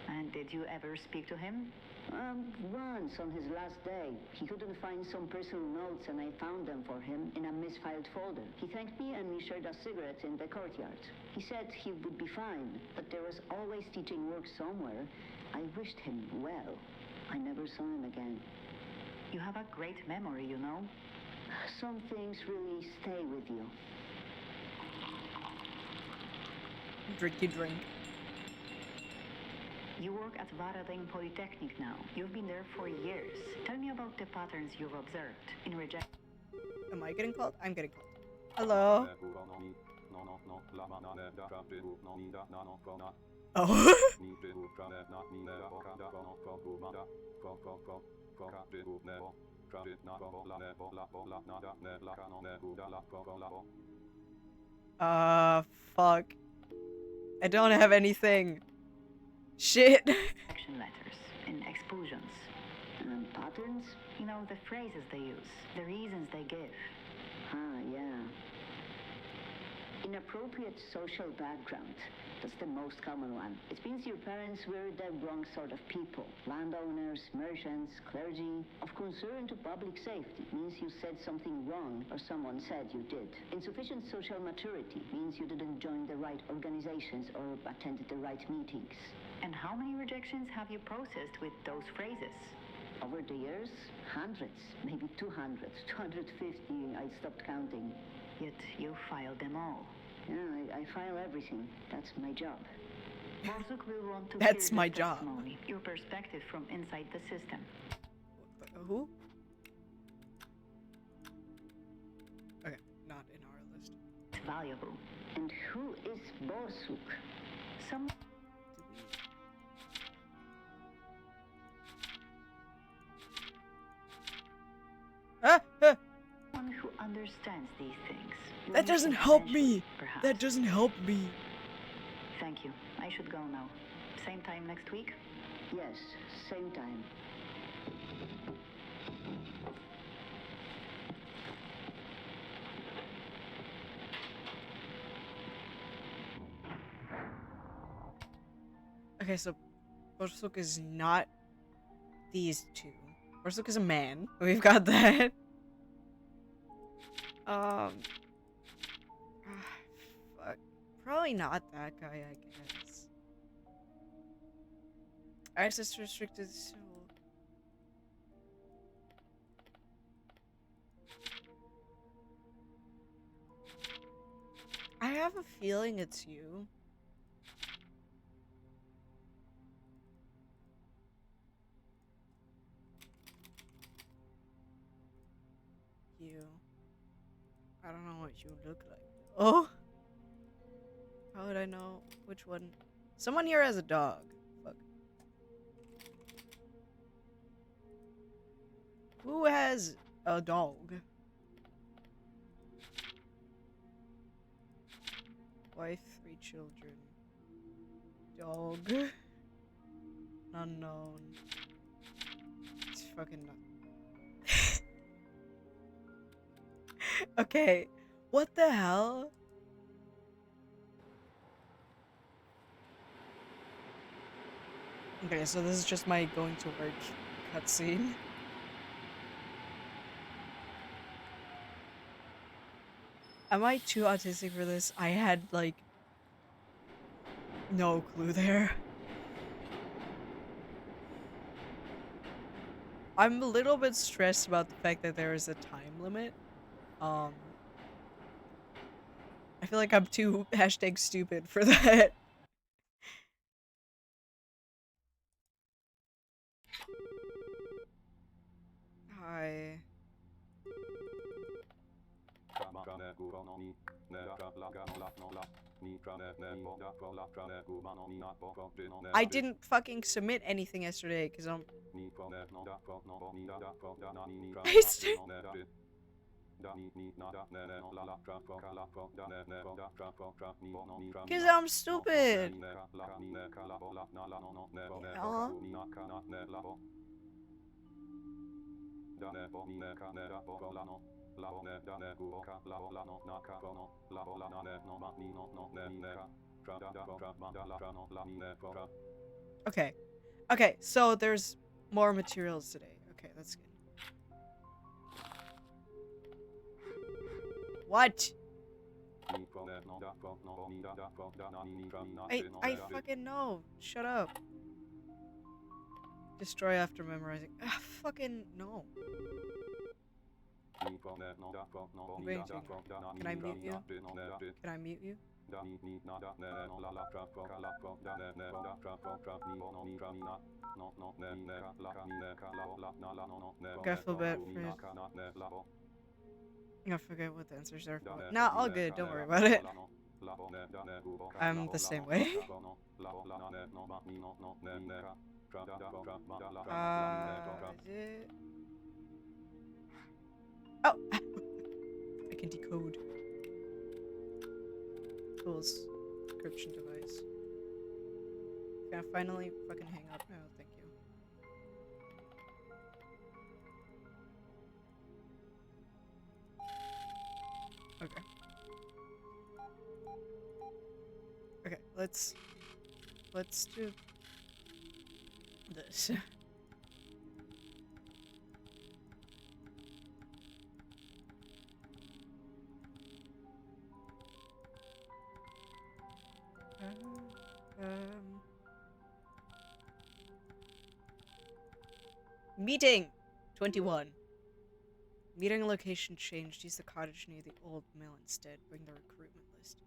S3: And did you ever speak to him?
S4: Once on his last day, he couldn't find some personal notes and I found them for him in a misfiled folder. He thanked me and we shared a cigarette in the courtyard. He said he would be fine, but there was always teaching work somewhere. I wished him well. I never saw him again.
S3: You have a great memory, you know.
S4: Some things really stay with you.
S1: Drinky drink.
S3: You work at Varadin Polytechnic now. You've been there for years. Tell me about the patterns you've observed in rejection.
S1: Am I getting called? I'm getting called. Hello. Oh. Fuck. I don't have anything. Shit.
S3: Action letters in expulsions.
S4: Patterns?
S3: You know, the phrases they use, the reasons they give.
S4: Ah, yeah. Inappropriate social background. That's the most common one. It means your parents were the wrong sort of people. Landowners, merchants, clergy. Of concern to public safety means you said something wrong or someone said you did. Insufficient social maturity means you didn't join the right organizations or attended the right meetings.
S3: And how many rejections have you processed with those phrases?
S4: Over the years, hundreds, maybe 200, 250, I stopped counting.
S3: Yet you filed them all.
S4: Yeah, I file everything. That's my job.
S3: Borsuk will want to
S1: That's
S3: hear
S1: my
S3: your
S1: job.
S3: testimony, your perspective from inside the system.
S1: Who? Okay, not in our list.
S3: It's valuable.
S4: And who is Borsuk?
S3: Some Someone who understands these things.
S1: That doesn't help me.
S3: Eventually, perhaps.
S1: That doesn't help me.
S3: Thank you. I should go now. Same time next week?
S4: Yes, same time.
S1: Okay, so Borsuk is not these two. Borsuk is a man. We've got that. Fuck. Probably not that guy, I guess. Access restricted, so... I have a feeling it's you. You. I don't know what you look like. Oh! How would I know which one? Someone here has a dog. Fuck. Who has a dog? Wife, 3 children. Dog. Unknown. It's fucking not. Okay. What the hell? Okay, so this is just my going to work cutscene. Am I too autistic for this? I had, like, no clue there. I'm a little bit stressed about the fact that there is a time limit. I feel like I'm too #stupid for that. Hi. I didn't fucking submit anything yesterday because I'm. Because I'm stupid. Yeah. Okay. Okay, so there's More materials today. Okay, that's good. What? I fucking know. Shut up. Destroy after memorizing. Ah, fucking no. Waiting. Can I mute you? Can I mute you? Okay, I feel bad for you. I forget what the answers are. Nah, all good. Don't worry about it. I'm the same way. Is it? Oh! I can decode. Tools. Encryption device. Can I finally fucking hang up now? Thank you. Okay. Okay, let's do this. Meeting 21. Meeting location changed. Use the cottage near the old mill instead. Bring the recruitment list.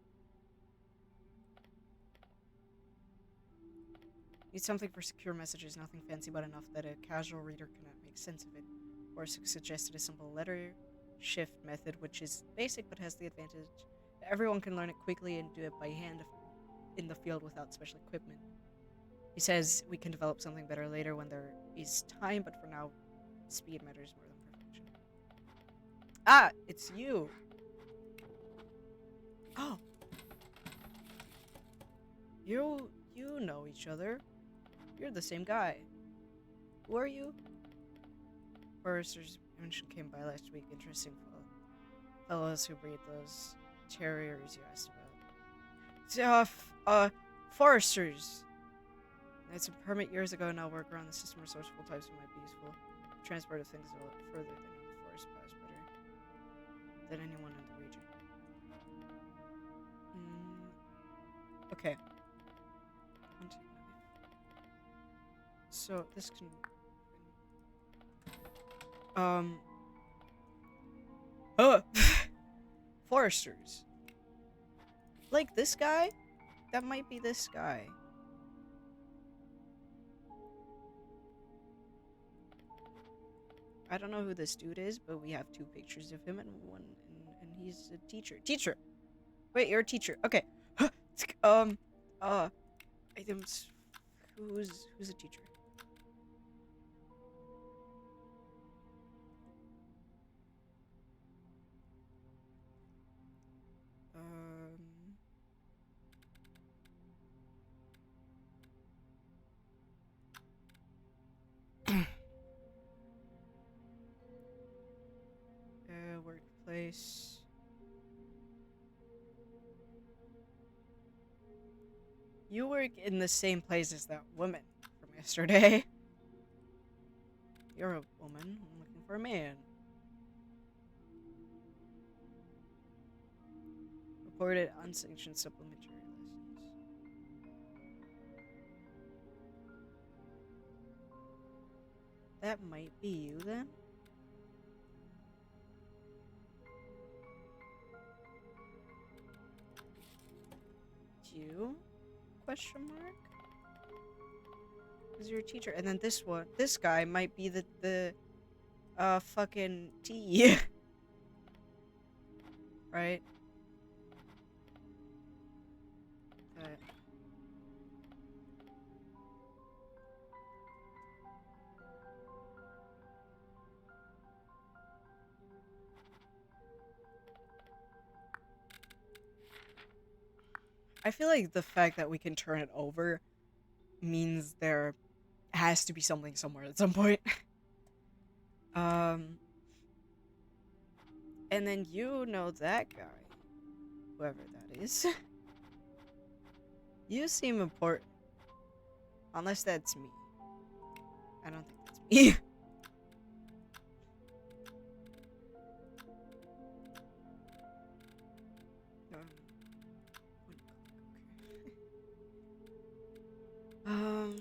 S1: Need something for secure messages. Nothing fancy, but enough that a casual reader cannot make sense of it. Or suggested a simple letter shift method, which is basic but has the advantage that everyone can learn it quickly and do it by hand in the field without special equipment. He says we can develop something better later when there is time, but for now, speed matters more than perfection. Ah, it's you. Oh. You know each other. You're the same guy. Who are you? Foresters mentioned came by last week. Interesting fellows who breed those terriers you asked about. Foresters. It's a permit years ago. Now work around the system. Resourceful types who might be useful. Transport of things a lot further than in the forest pass better than anyone in the region. Okay. So this can. Foresters. Like this guy? That might be this guy. I don't know who this dude is, but we have two pictures of him and one, and he's a teacher. Teacher! Wait, you're a teacher. Okay. Items. Who's a teacher? Workplace. You work in the same place as that woman from yesterday. You're a woman. I'm looking for a man. Reported unsanctioned supplementary lessons. That might be you then? You? Question mark? Because you're a teacher. And then this guy might be the fucking T. Right? I feel like the fact that we can turn it over means there has to be something somewhere at some point. And then you know that guy. Whoever that is. You seem important. Unless that's me. I don't think that's Yeah. Um,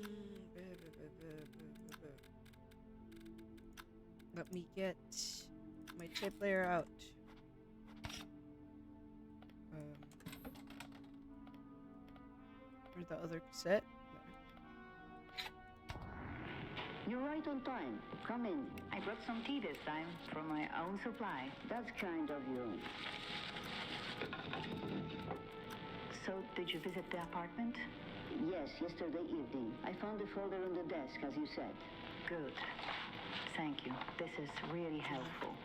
S1: let me get my tape layer out. Where's the other cassette?
S4: You're right on time. Come in.
S3: I brought some tea this time from my own supply.
S4: That's kind of you.
S3: So, did you visit the apartment?
S4: Yes, yesterday evening. I found the folder on the desk, as you said.
S3: Good. Thank you. This is really helpful.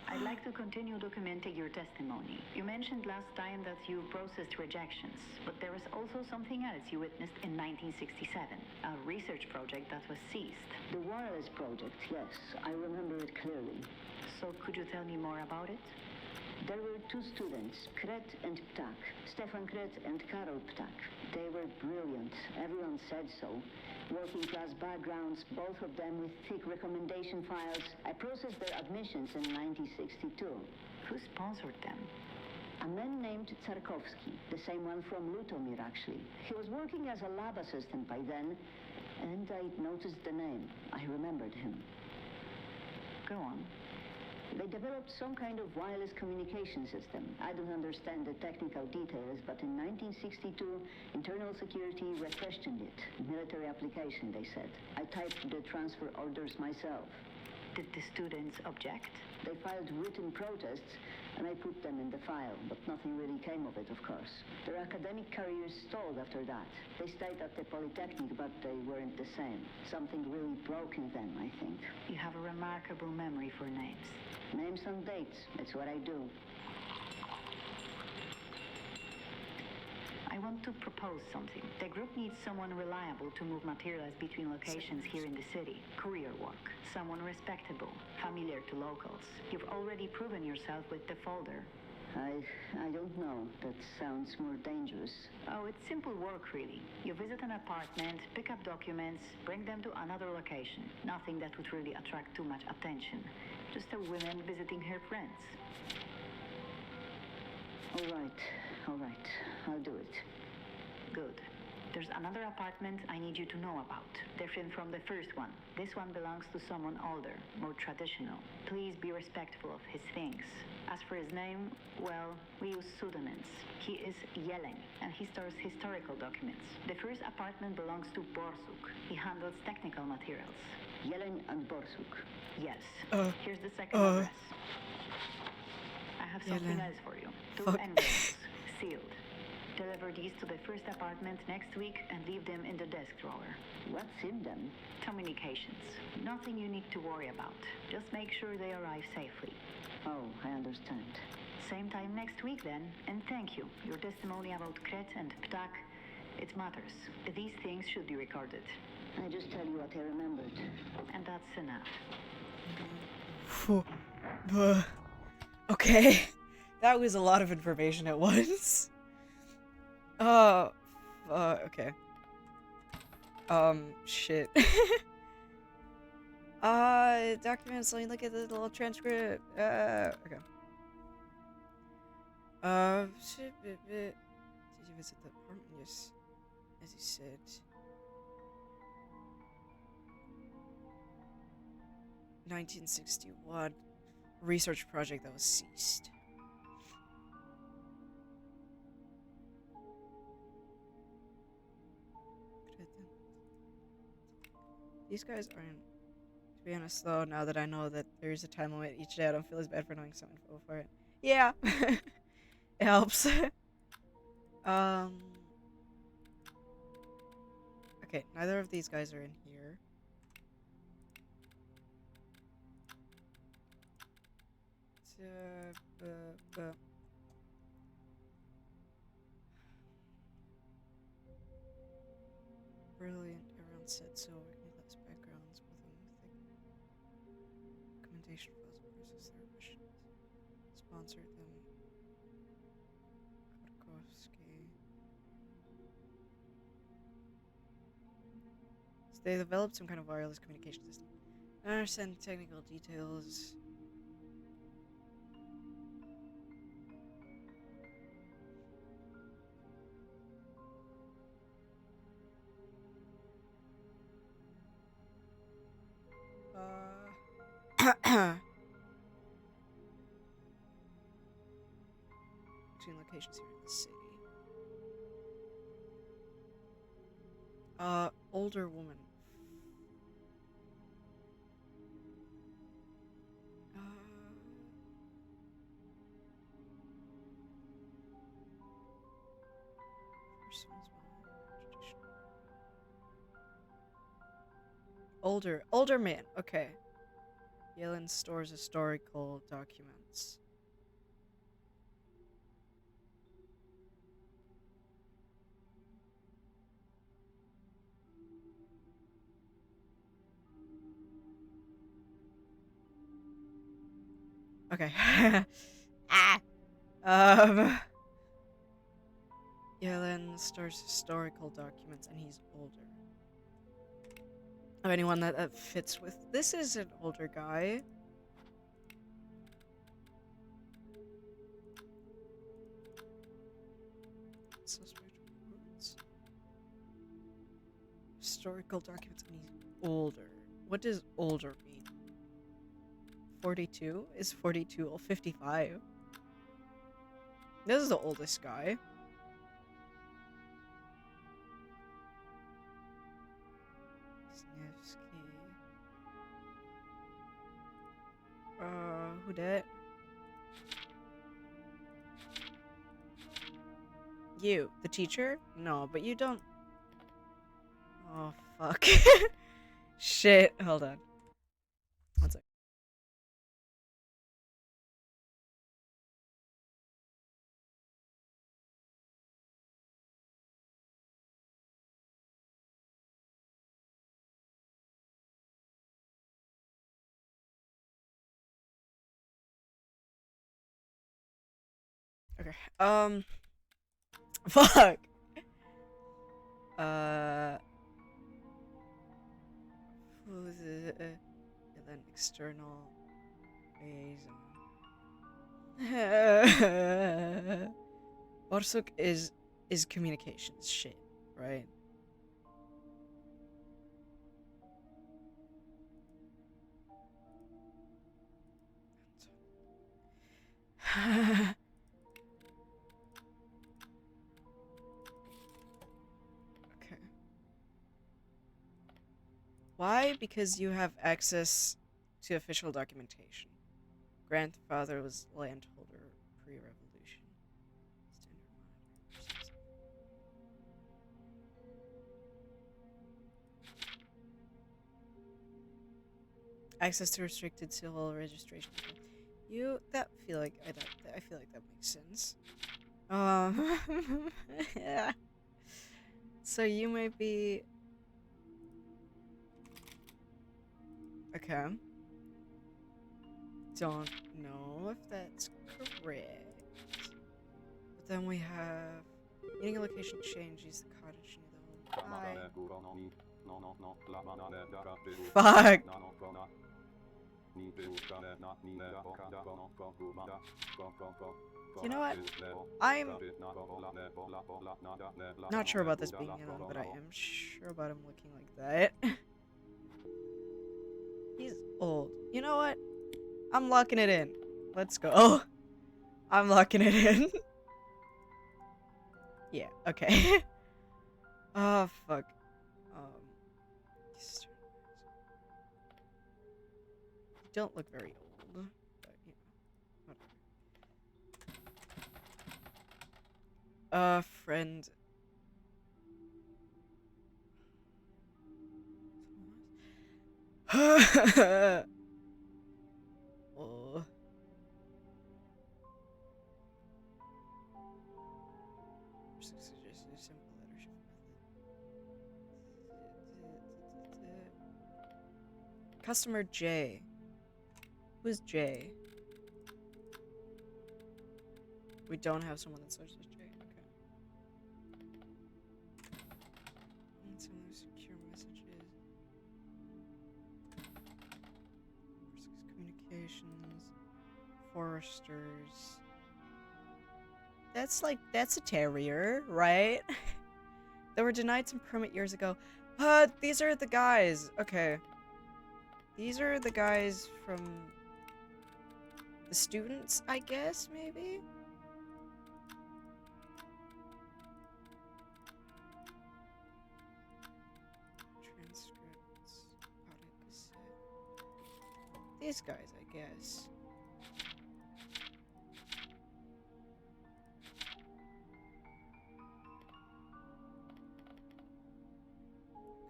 S3: I'd like to continue documenting your testimony. You mentioned last time that you processed rejections, but there was also something else you witnessed in 1967, a research project that was seized.
S4: The wireless project, yes. I remember it clearly.
S3: So could you tell me more about it?
S4: There were two students, Kret and Ptak. Stefan Kret and Karol Ptak. They were brilliant. Everyone said so. Working class backgrounds, both of them with thick recommendation files. I processed their admissions in 1962.
S3: Who sponsored them?
S4: A man named Tsarkovsky, the same one from Lutomir, actually. He was working as a lab assistant by then, and I noticed the name. I remembered him.
S3: Go on.
S4: They developed some kind of wireless communication system. I don't understand the technical details, but in 1962, Internal Security requestioned it. Military application, they said. I typed the transfer orders myself.
S3: Did the students object?
S4: They filed written protests, and I put them in the file, but nothing really came of it, of course. Their academic careers stalled after that. They stayed at the Polytechnic, but they weren't the same. Something really broke in them, I think.
S3: You have a remarkable memory for names.
S4: Names and dates, it's what I do.
S3: I want to propose something. The group needs someone reliable to move materials between locations here in the city. Courier work. Someone respectable, familiar to locals. You've already proven yourself with the folder.
S4: I don't know. That sounds more dangerous.
S3: Oh, it's simple work, really. You visit an apartment, pick up documents, bring them to another location. Nothing that would really attract too much attention. Just a woman visiting her friends.
S4: All right. I'll do it.
S3: Good. There's another apartment I need you to know about. Different from the first one. This one belongs to someone older, more traditional. Please be respectful of his things. As for his name, well, we use pseudonyms. He is Jeleń, and he stores historical documents. The first apartment belongs to Borsuk. He handles technical materials.
S4: Jeleń and Borsuk.
S3: Yes. Here's the second address. I have something else for you. 2 envelopes, sealed. Deliver these to the first apartment next week and leave them in the desk drawer.
S4: What's in them?
S3: Communications. Nothing you need to worry about. Just make sure they arrive safely.
S4: Oh, I understand.
S3: Same time next week then, and thank you. Your testimony about Kret and Ptak, it matters. These things should be recorded.
S4: I just tell you what I remembered.
S3: And that's enough.
S1: Okay. That was a lot of information at once. Okay. Shit. Documents, let me look at the little transcript. Okay. Did you visit the apartment? Yes. As you said. (1961) research project that was ceased. These guys aren't. To be honest, though, now that I know that there's a time limit each day, I don't feel as bad for knowing some info for it. Yeah, it helps. Okay, neither of these guys are in here. Brilliant, everyone said so. Working class backgrounds, both of them with thick documentation files and process their questions. Sponsored them. Khodorkovsky. So they developed some kind of wireless communication system. I understand technical details. Between locations here in the city. Older woman. Older man. Okay. Yellen stores historical documents. Okay. Yellen stores historical documents, and he's older. Of anyone that fits with. This is an older guy. Suspect reports. Historical documents, and he's older. What does older mean? 42? Is 42 or 55? This is the oldest guy. Who dat? You, the teacher? No, but you don't. Oh, fuck. Shit. Hold on. One sec. Okay. Fuck. Who's it? And then external liaison. Borsuk is communications shit, right? Okay. Why? Because you have access to official documentation. Grandfather was landholder pre-revolution. Access to restricted civil registration. I feel like that makes sense. Yeah. So you might be. Okay. Don't know if that's correct. But then we have getting a location change. Use the cottage near the home. Fuck. You know what? I'm not sure about this being Yellen, but I am sure about him looking like that. He's old. You know what? I'm locking it in. Let's go. I'm locking it in. Yeah, okay. Oh, fuck. You don't look very old, but, you know, whatever. Friend. Oh. Simple leadership method. Customer J. Who's J? We don't have someone that starts with J. Okay. Some secure messages. Foresters. That's a terrier, right? They were denied some permit years ago. These are the guys. Okay. These are the guys from the students, I guess, maybe? Transcripts. Audit cassette. These guys, I guess.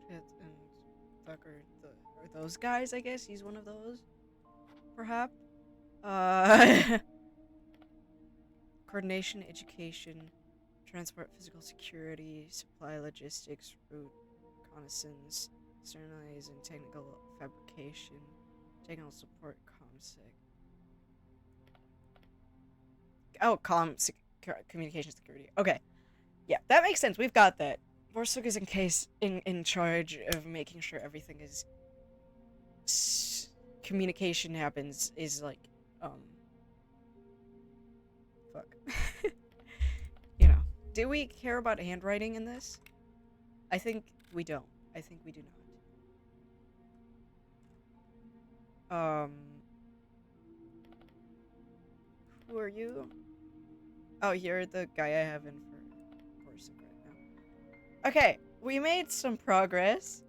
S1: Kit and Tucker, are those guys, I guess? He's one of those? Perhaps? Coordination, education, transport, physical security, supply, logistics, route, reconnaissance, externalize and technical fabrication, technical support, comsec. Oh, communication security. Okay. Yeah, that makes sense. We've got that. Borsuk is in charge of making sure everything is communication happens is like fuck. You know. Do we care about handwriting in this? I think we don't. I think we do not. Who are you? Oh, you're the guy I have in for Borsuk right now. Okay, we made some progress.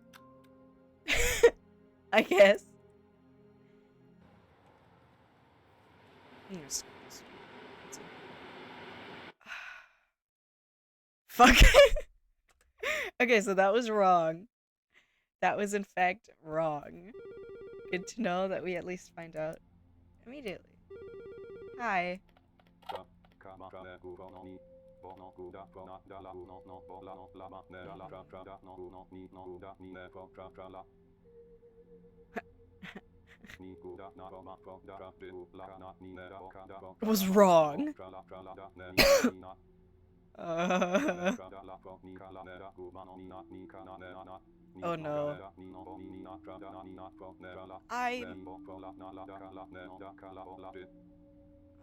S1: I guess. Yes. Fuck. Okay, so that was wrong. That was in fact wrong. Good to know that we at least find out immediately. Hi. Was wrong. Oh no.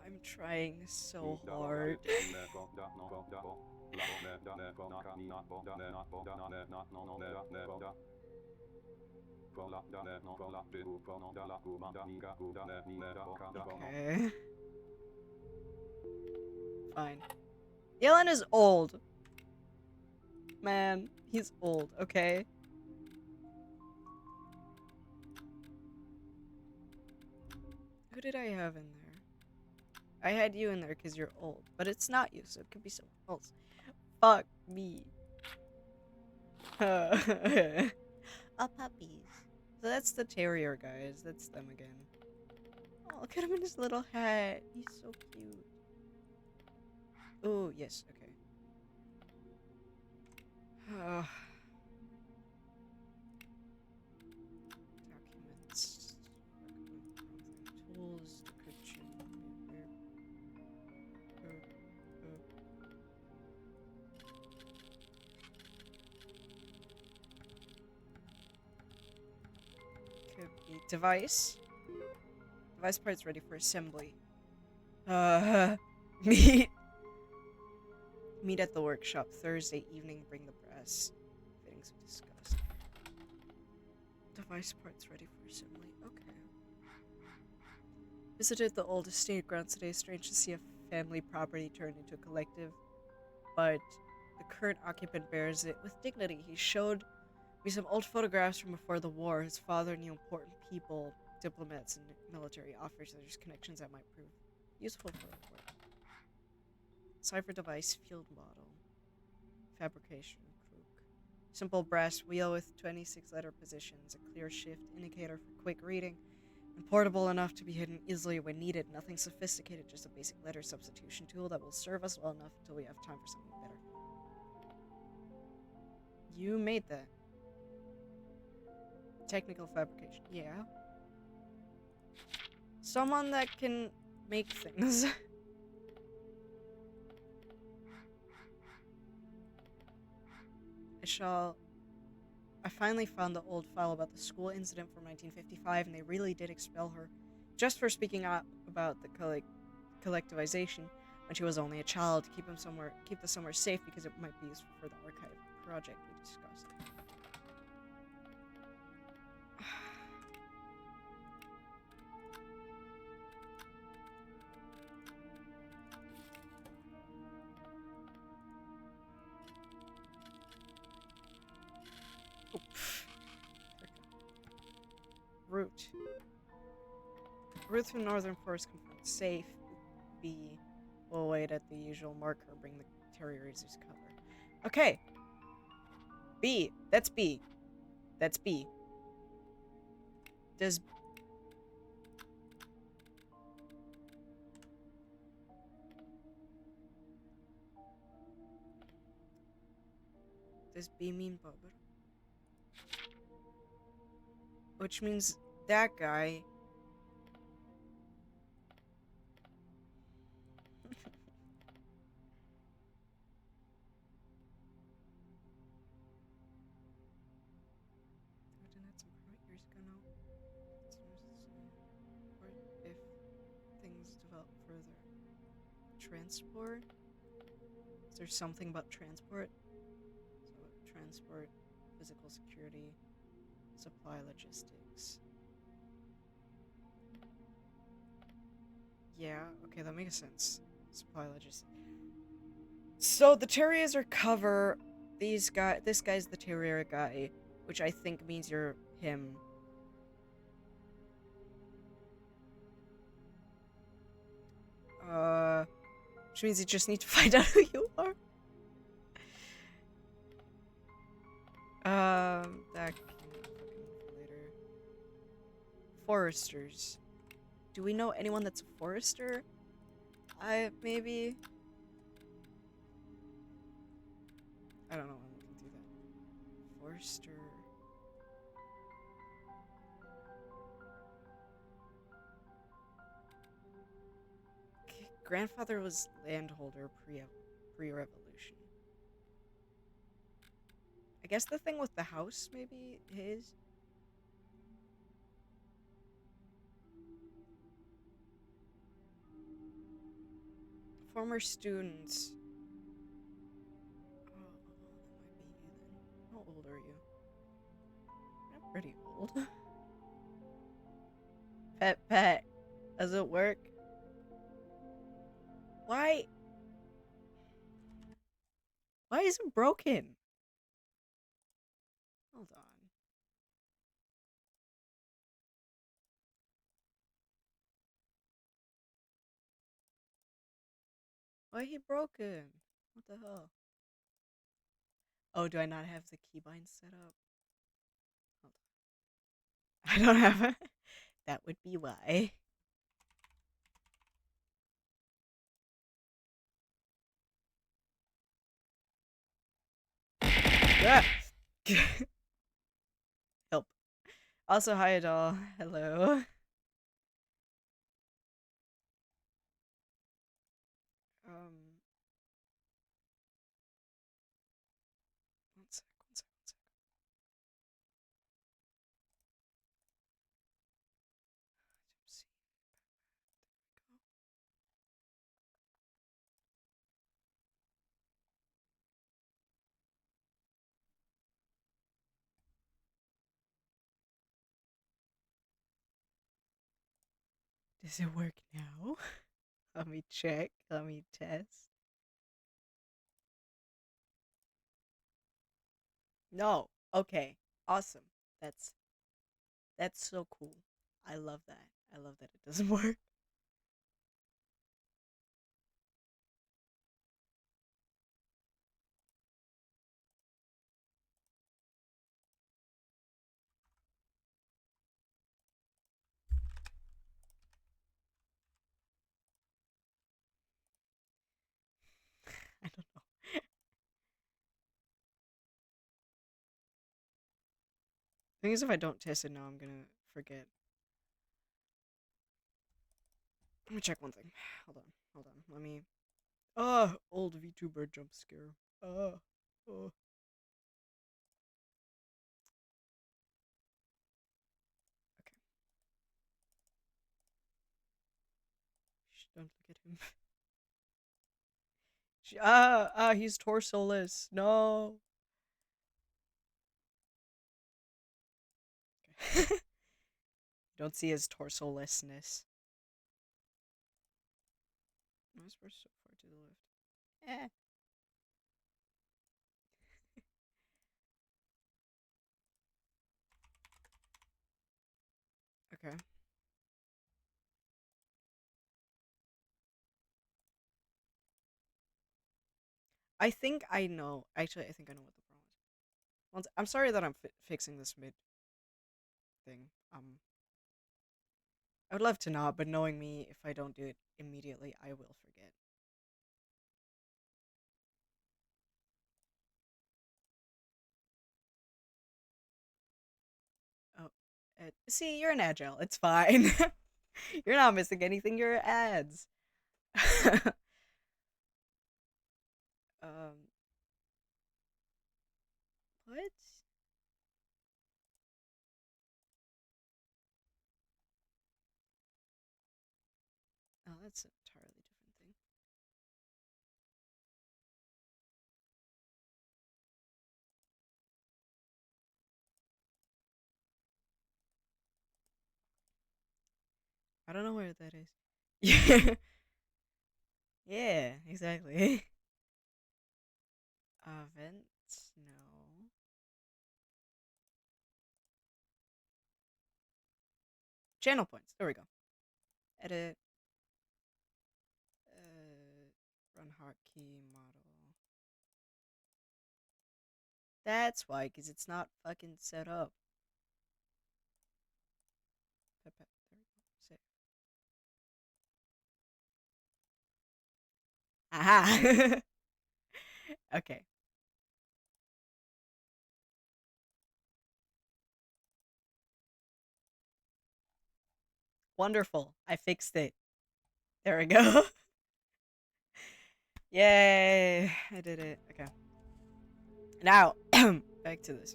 S1: I'm trying so hard. Okay. Fine. Yellen is old. Man, he's old, okay? Who did I have in there? I had you in there because you're old, but it's not you, so it could be someone else. Fuck me. Oh, puppies. So that's the terrier, guys. That's them again. Oh, look at him in his little hat. He's so cute. Oh, yes, okay. Documents. Tools. Description. Could be device. Device parts ready for assembly. Meet. Meet at the workshop Thursday evening. Bring the brass fittings we discussed. Device parts ready for assembly. Okay. Visited the old estate grounds today. Strange to see a family property turned into a collective, but the current occupant bears it with dignity. He showed me some old photographs from before the war. His father knew important people, diplomats, and military officers, connections that might prove useful for our work. Cipher device field model. Fabrication crook. Simple brass wheel with 26 letter positions, a clear shift indicator for quick reading, and portable enough to be hidden easily when needed. Nothing sophisticated, just a basic letter substitution tool that will serve us well enough until we have time for something better. You made that. Technical fabrication. Yeah. Someone that can make things. I finally found the old file about the school incident from 1955, and they really did expel her. just for speaking up about the collectivization when she was only a child. Keep this somewhere safe because it might be useful for the archive project we discussed. Route. Route through northern forest confirmed safe. B. We'll wait at the usual marker. Bring the terriers cover. Okay. B. That's B. That's B. Does B mean Bubba? Which means that guy. Years ago now. Or if things develop further. Transport? Is there something about transport? So, transport, physical security, supply logistics. Yeah, okay, that makes sense. Supply logistics. So the terriers are cover. This guy's the terrier guy, which I think means you're him. Which means you just need to find out who you are. That can fucking later. Foresters. Do we know anyone that's a forester? Maybe. I don't know. I'm looking through that. Forester. Grandfather was landholder pre-revolution. I guess the thing with the house, maybe his. Former students. Oh, that might be you then. How old are you? You're pretty old. Pet. Does it work? Why? Why is it broken? Hold on. Why he broken? What the hell? Oh, do I not have the keybind set up? Hold on. I don't have it. That would be why. Ah! Help. Also, hi, doll. Hello. One sec. Does it work now? Let me check. Let me test. No. Okay. Awesome. That's so cool. I love that. I love that it doesn't work. I don't know. The thing is, if I don't test it now, I'm gonna forget. Let me check one thing. Hold on. Let me. Oh, old VTuber jump scare. Oh. Okay. Don't look at him. He's torsoless. No. Don't see his torsolessness. I was so far to the left. Eh. Okay. I think I know. Actually, I think I know what the problem is. I'm sorry that I'm fixing this mid thing. I would love to not, but knowing me, if I don't do it immediately, I will forget. Oh, see, you're an agile. It's fine. You're not missing anything. You're ads. um, what? Oh, that's an entirely different thing. I don't know where that is. Yeah. Yeah, exactly. Vent? No. Channel points. There we go. Edit. Run hotkey model. That's why, because it's not fucking set up. There we go. Save. Aha! Okay. Wonderful. I fixed it. There we go. Yay! I did it. Okay. Now, back to this.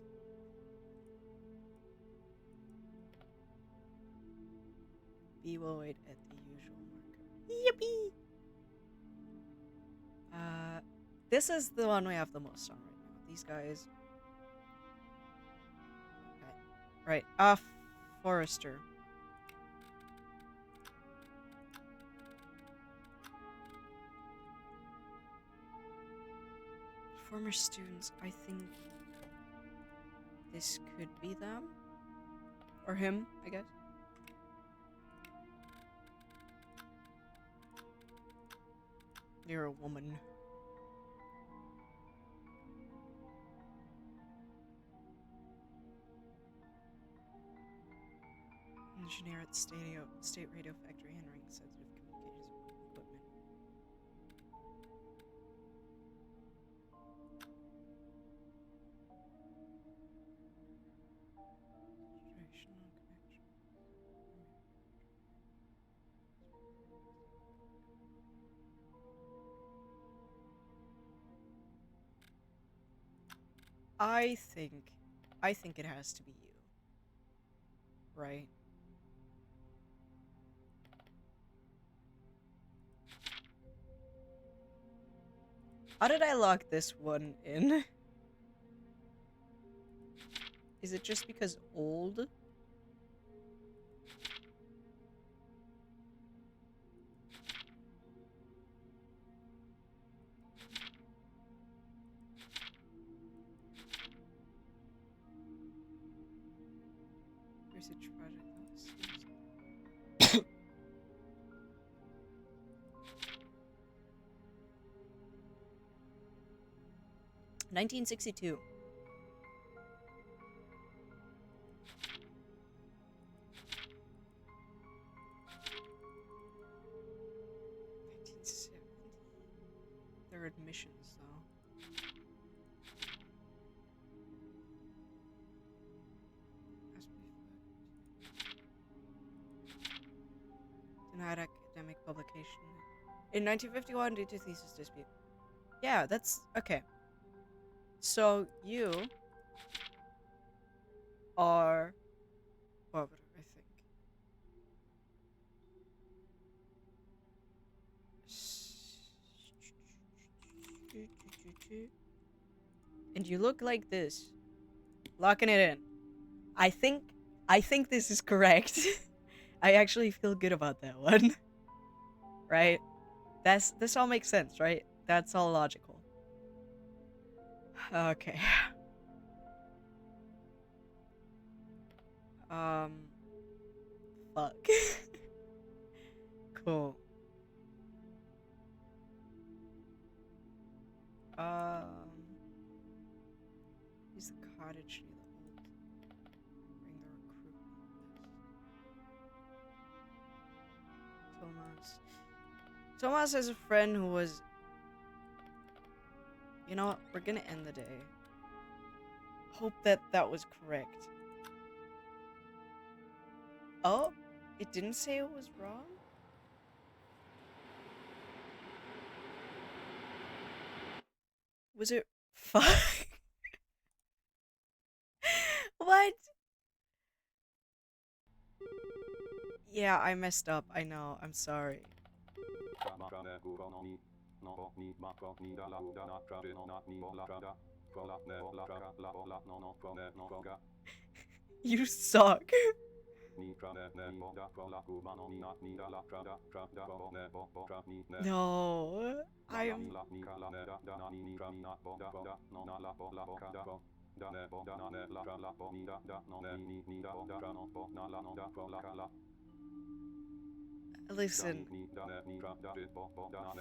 S1: B will wait at the usual marker. Yippee! This is the one we have the most on right now. These guys. Okay. Right. Forester. Former students, I think this could be them. Or him, I guess. You're a woman. Engineer at State Radio Factory handling sensitive communications equipment. Situational connection. I think it has to be you. Right? How did I lock this one in? Is it just because old? Research project. 1962. Their admissions, though. Denied academic publication. In 1951, due to thesis dispute. Yeah, that's... Okay. So, you... are... What would I think? And you look like this. Locking it in. I think this is correct. I actually feel good about that one. Right? This all makes sense, right? That's all logical. Okay. Fuck. Cool. Use the cottage near the old. Bring the recruitment list. Thomas. Thomas has a friend who was. You know what? We're gonna end the day. Hope that was correct. Oh, it didn't say it was wrong? Was it? Fuck. What? Yeah, I messed up. I know. I'm sorry. You suck. No, I am. Listen.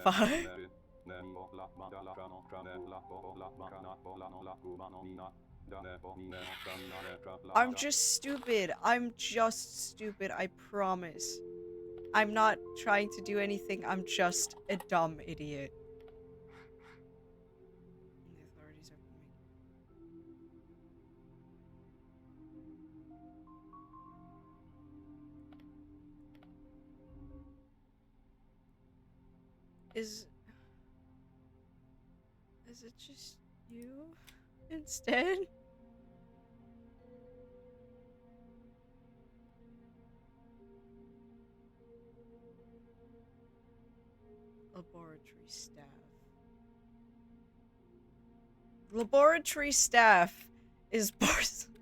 S1: Fuck. I'm just stupid. I'm just stupid. I promise. I'm not trying to do anything. I'm just a dumb idiot. The authorities are coming. Is it just you instead? Laboratory staff. Laboratory staff is Barcelona.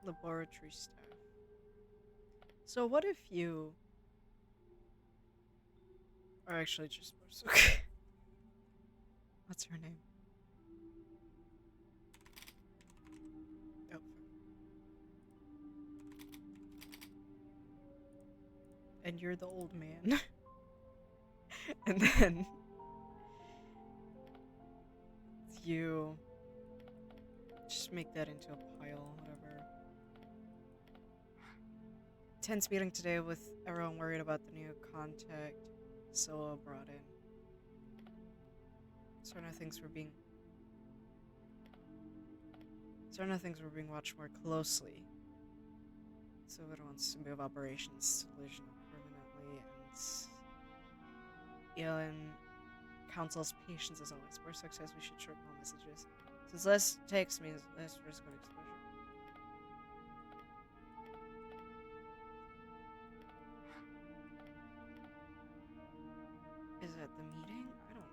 S1: Laboratory staff. So what if you are actually just Barcelona? What's her name? Oh. And you're the old man. And then you just make that into a pile, whatever. Tense meeting today with everyone worried about the new contact Soa brought in. Certain things were being watched more closely. So it wants to move operations to Legion permanently, and Elon counsels patience as always. For success, we should shorten all messages. Since less text means less risk of exposure. Is that the meeting? I don't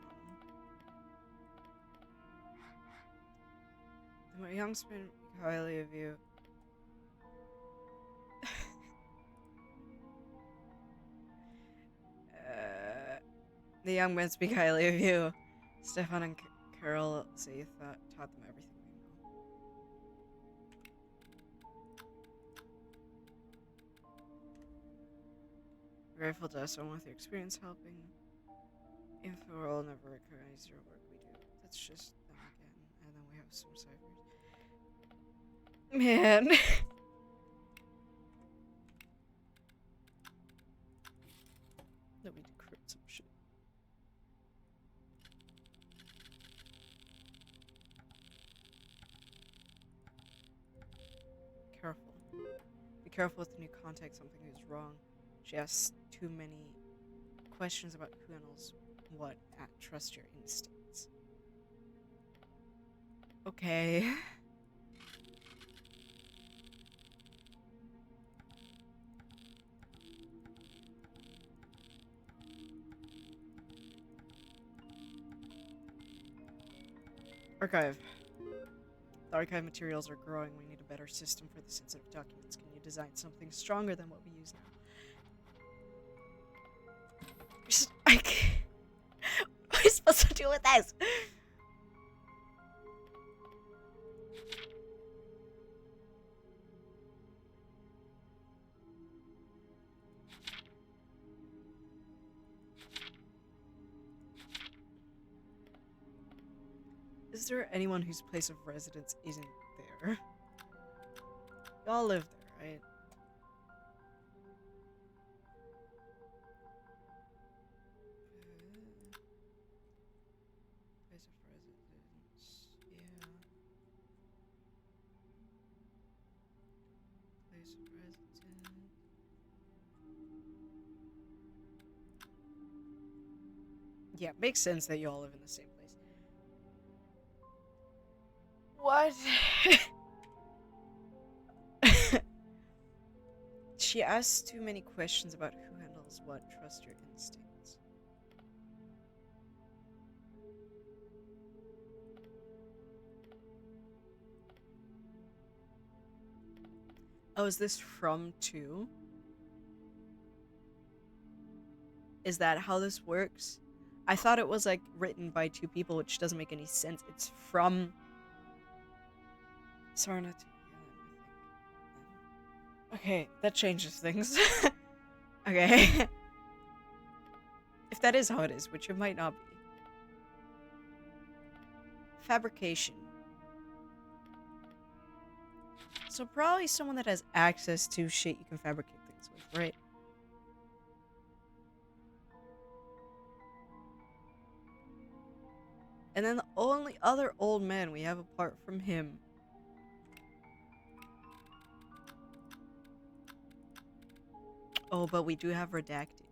S1: know. The young speak highly of you. The young men speak highly of you. Stefan and Carol say you taught them everything they know. Grateful to have someone with your experience helping. If the world never recognizes your work, we do. That's just them again. And then we have some ciphers. Man. Let me decrypt some shit. Careful. Be careful with the new contact. Something is wrong. She asks too many questions about who handles what. Trust your instincts. Okay. Archive. The archive materials are growing. We need a better system for the sensitive documents. Can you design something stronger than what we use now? I can't. What am I supposed to do with this? Is there anyone whose place of residence isn't there? Y'all live there, right? Place of residence, yeah. Place of residence. Yeah, makes sense that y'all live in the same place. What? She asks too many questions about who handles what. Trust your instincts. Oh, is this from 2? Is that how this works? I thought it was like written by 2 people, which doesn't make any sense. It's from Sarna. Okay, that changes things. Okay. If that is how it is, which it might not be. Fabrication. So probably someone that has access to shit you can fabricate things with, right? And then the only other old man we have apart from him. Oh, but we do have redacted.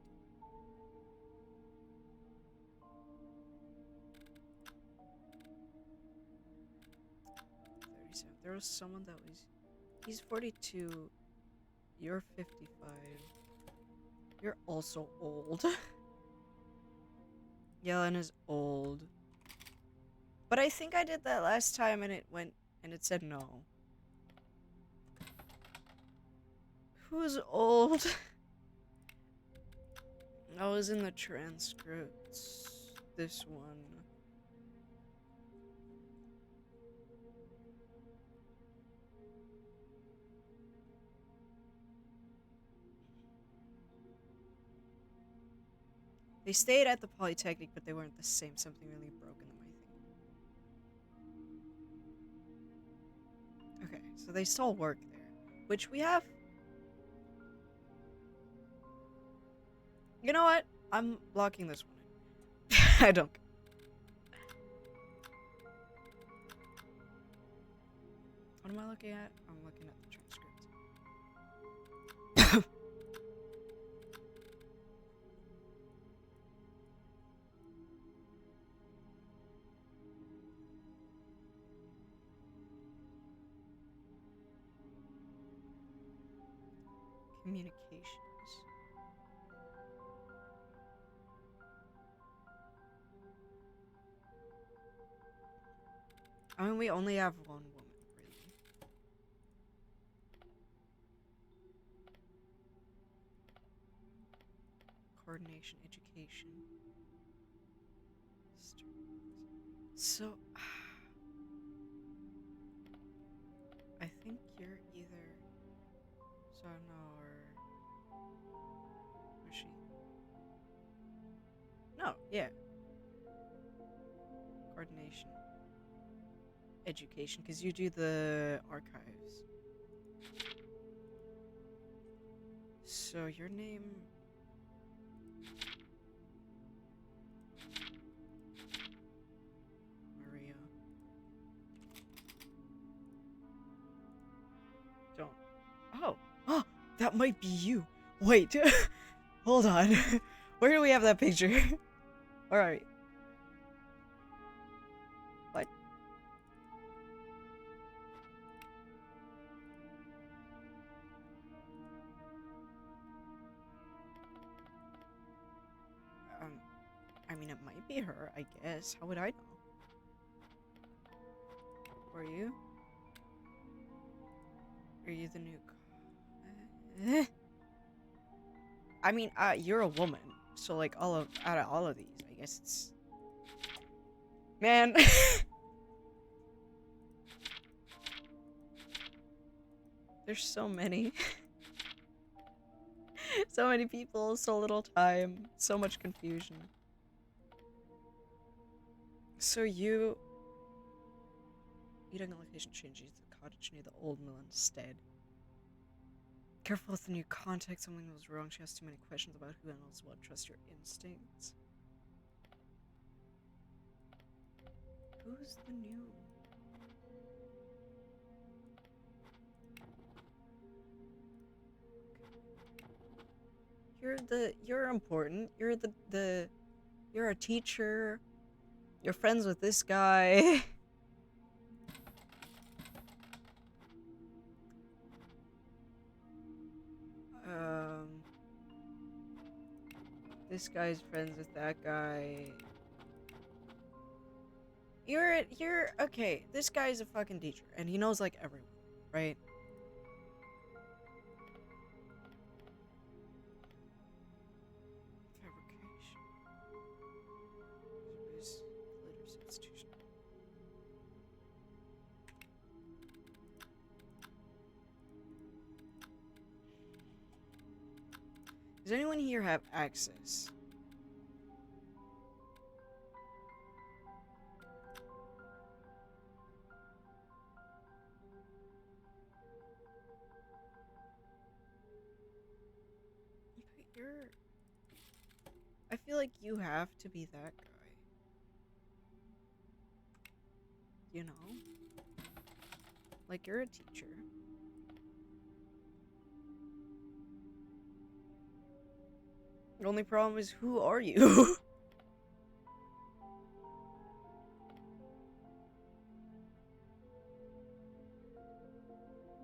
S1: There was someone that was... He's 42. You're 55. You're also old. Yellen is old. But I think I did that last time and it went... And it said no. Who's old? I was in the transcripts. This one. They stayed at the Polytechnic, but they weren't the same. Something really broke in them, I think. Okay, so they still work there. Which we have... You know what? I'm locking this one in. I don't care. What am I looking at? I'm looking at the transcript. Communications. I mean, we only have one woman, really. Coordination, education. So, I think you're either Sana or... Where's she? No, yeah. coordination, education, because you do the archives. So your name. Maria. Don't. Oh. Oh, that might be you. Wait. Hold on. Where do we have that picture? Alright. What? I mean, it might be her, I guess. How would I know? Were you? Are you the new... I mean, you're a woman. So, like, out of all of these, I guess it's... Man! There's so many. So many people, so little time, so much confusion. So you... Eating a location changes the cottage near the old mill instead. Careful with the new contact, something was wrong. She has too many questions about who knows what. Trust your instincts. Who's the new... You're important. You're you're a teacher. You're friends with this guy. This guy's friends with that guy. You're okay. This guy's a fucking teacher, and he knows like everyone, right? Fabrication. Literacy institution. Does anyone here have access? But I feel like you have to be that guy. You know? Like, you're a teacher. The only problem is, who are you?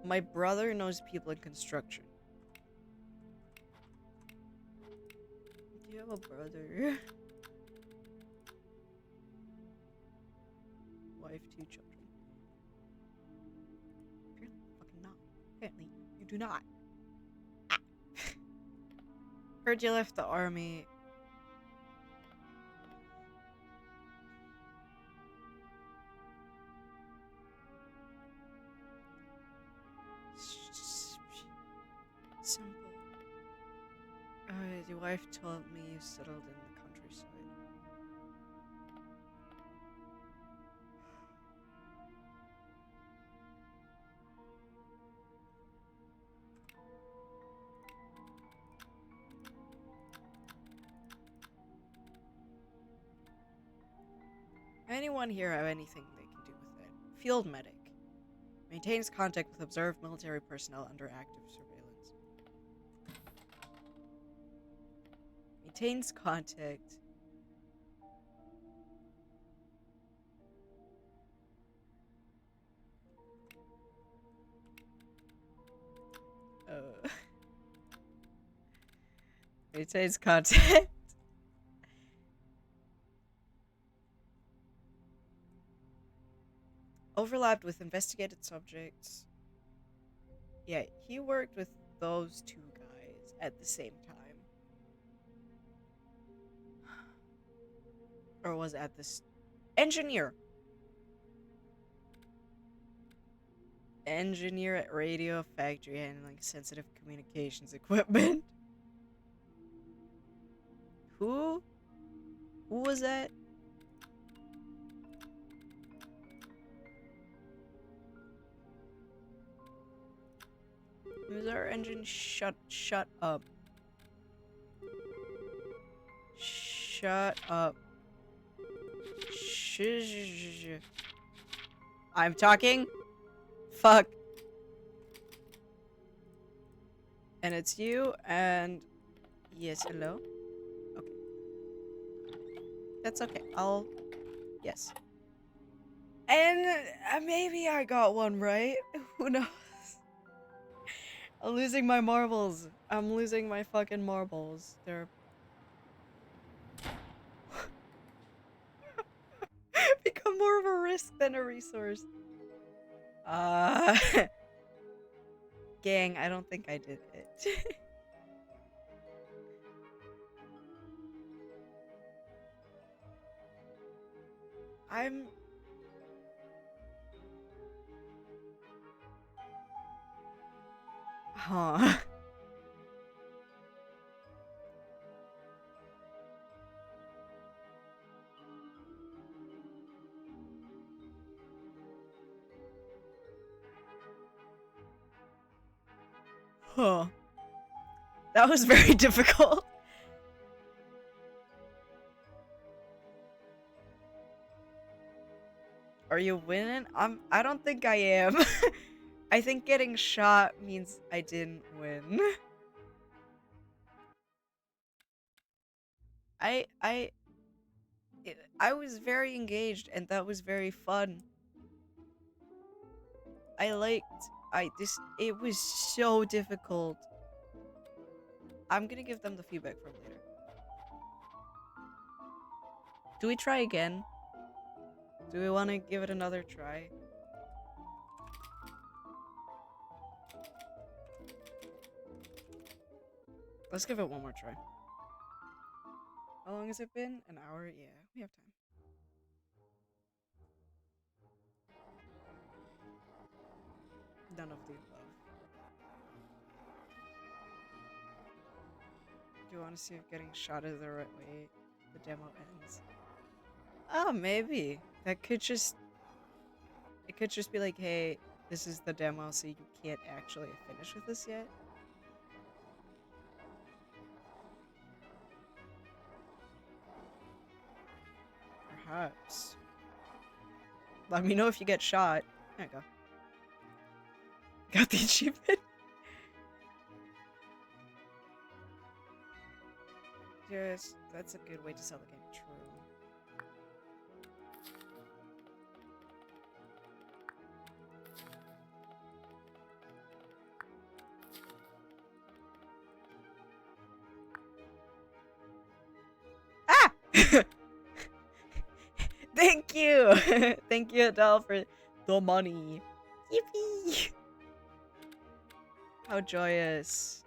S1: My brother knows people in construction. Do you have a brother? Wife, 2 children. Apparently fucking not. Apparently you do not. Ah. Heard you left the army. Simple. Your wife told me you settled in the countryside. Anyone here have anything they can do with it? Field medic. Maintains contact with observed military personnel under active surveillance. Maintains contact. Maintains contact. Overlapped with investigated subjects. Yeah, he worked with those 2 guys at the same time. Or was at this... Engineer! Engineer at radio factory handling sensitive communications equipment. Who? Who was that? Who's our engine? Shut up. Shut up. Shh. I'm talking? Fuck. And it's you, and... Yes, hello? Okay. That's okay. I'll... Yes. And maybe I got one right. Who knows? I'm losing my marbles. I'm losing my fucking marbles. They're... become more of a risk than a resource. Gang, I don't think I did it. I'm... Huh. Huh. That was very difficult. Are you winning? I don't think I am. I think getting shot means I didn't win. I I I was very engaged and that was very fun. It was so difficult. I'm gonna give them the feedback from later. Do we try again? Do we want to give it another try? Let's give it one more try. How long has it been? An hour? Yeah, we have time. None of the above. Do you want to see if getting shot is the right way the demo ends? Oh, maybe. That could just... It could just be like, hey, this is the demo, so you can't actually finish with this yet. Perhaps. Let me know if you get shot. There you go. Got the achievement. Yes, that's a good way to sell the game. True. Ah! Thank you! Thank you, Adele, for the money. Yippee! How joyous.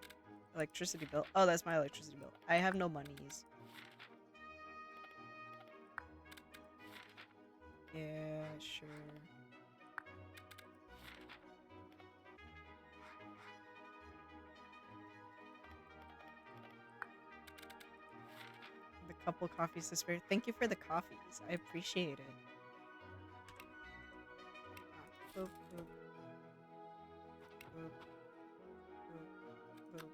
S1: Electricity bill. Oh, that's my electricity bill. I have no monies. Yeah, sure. The couple coffees to spare. Thank you for the coffees. I appreciate it. Boop, boop. Boop. Boop. Boop.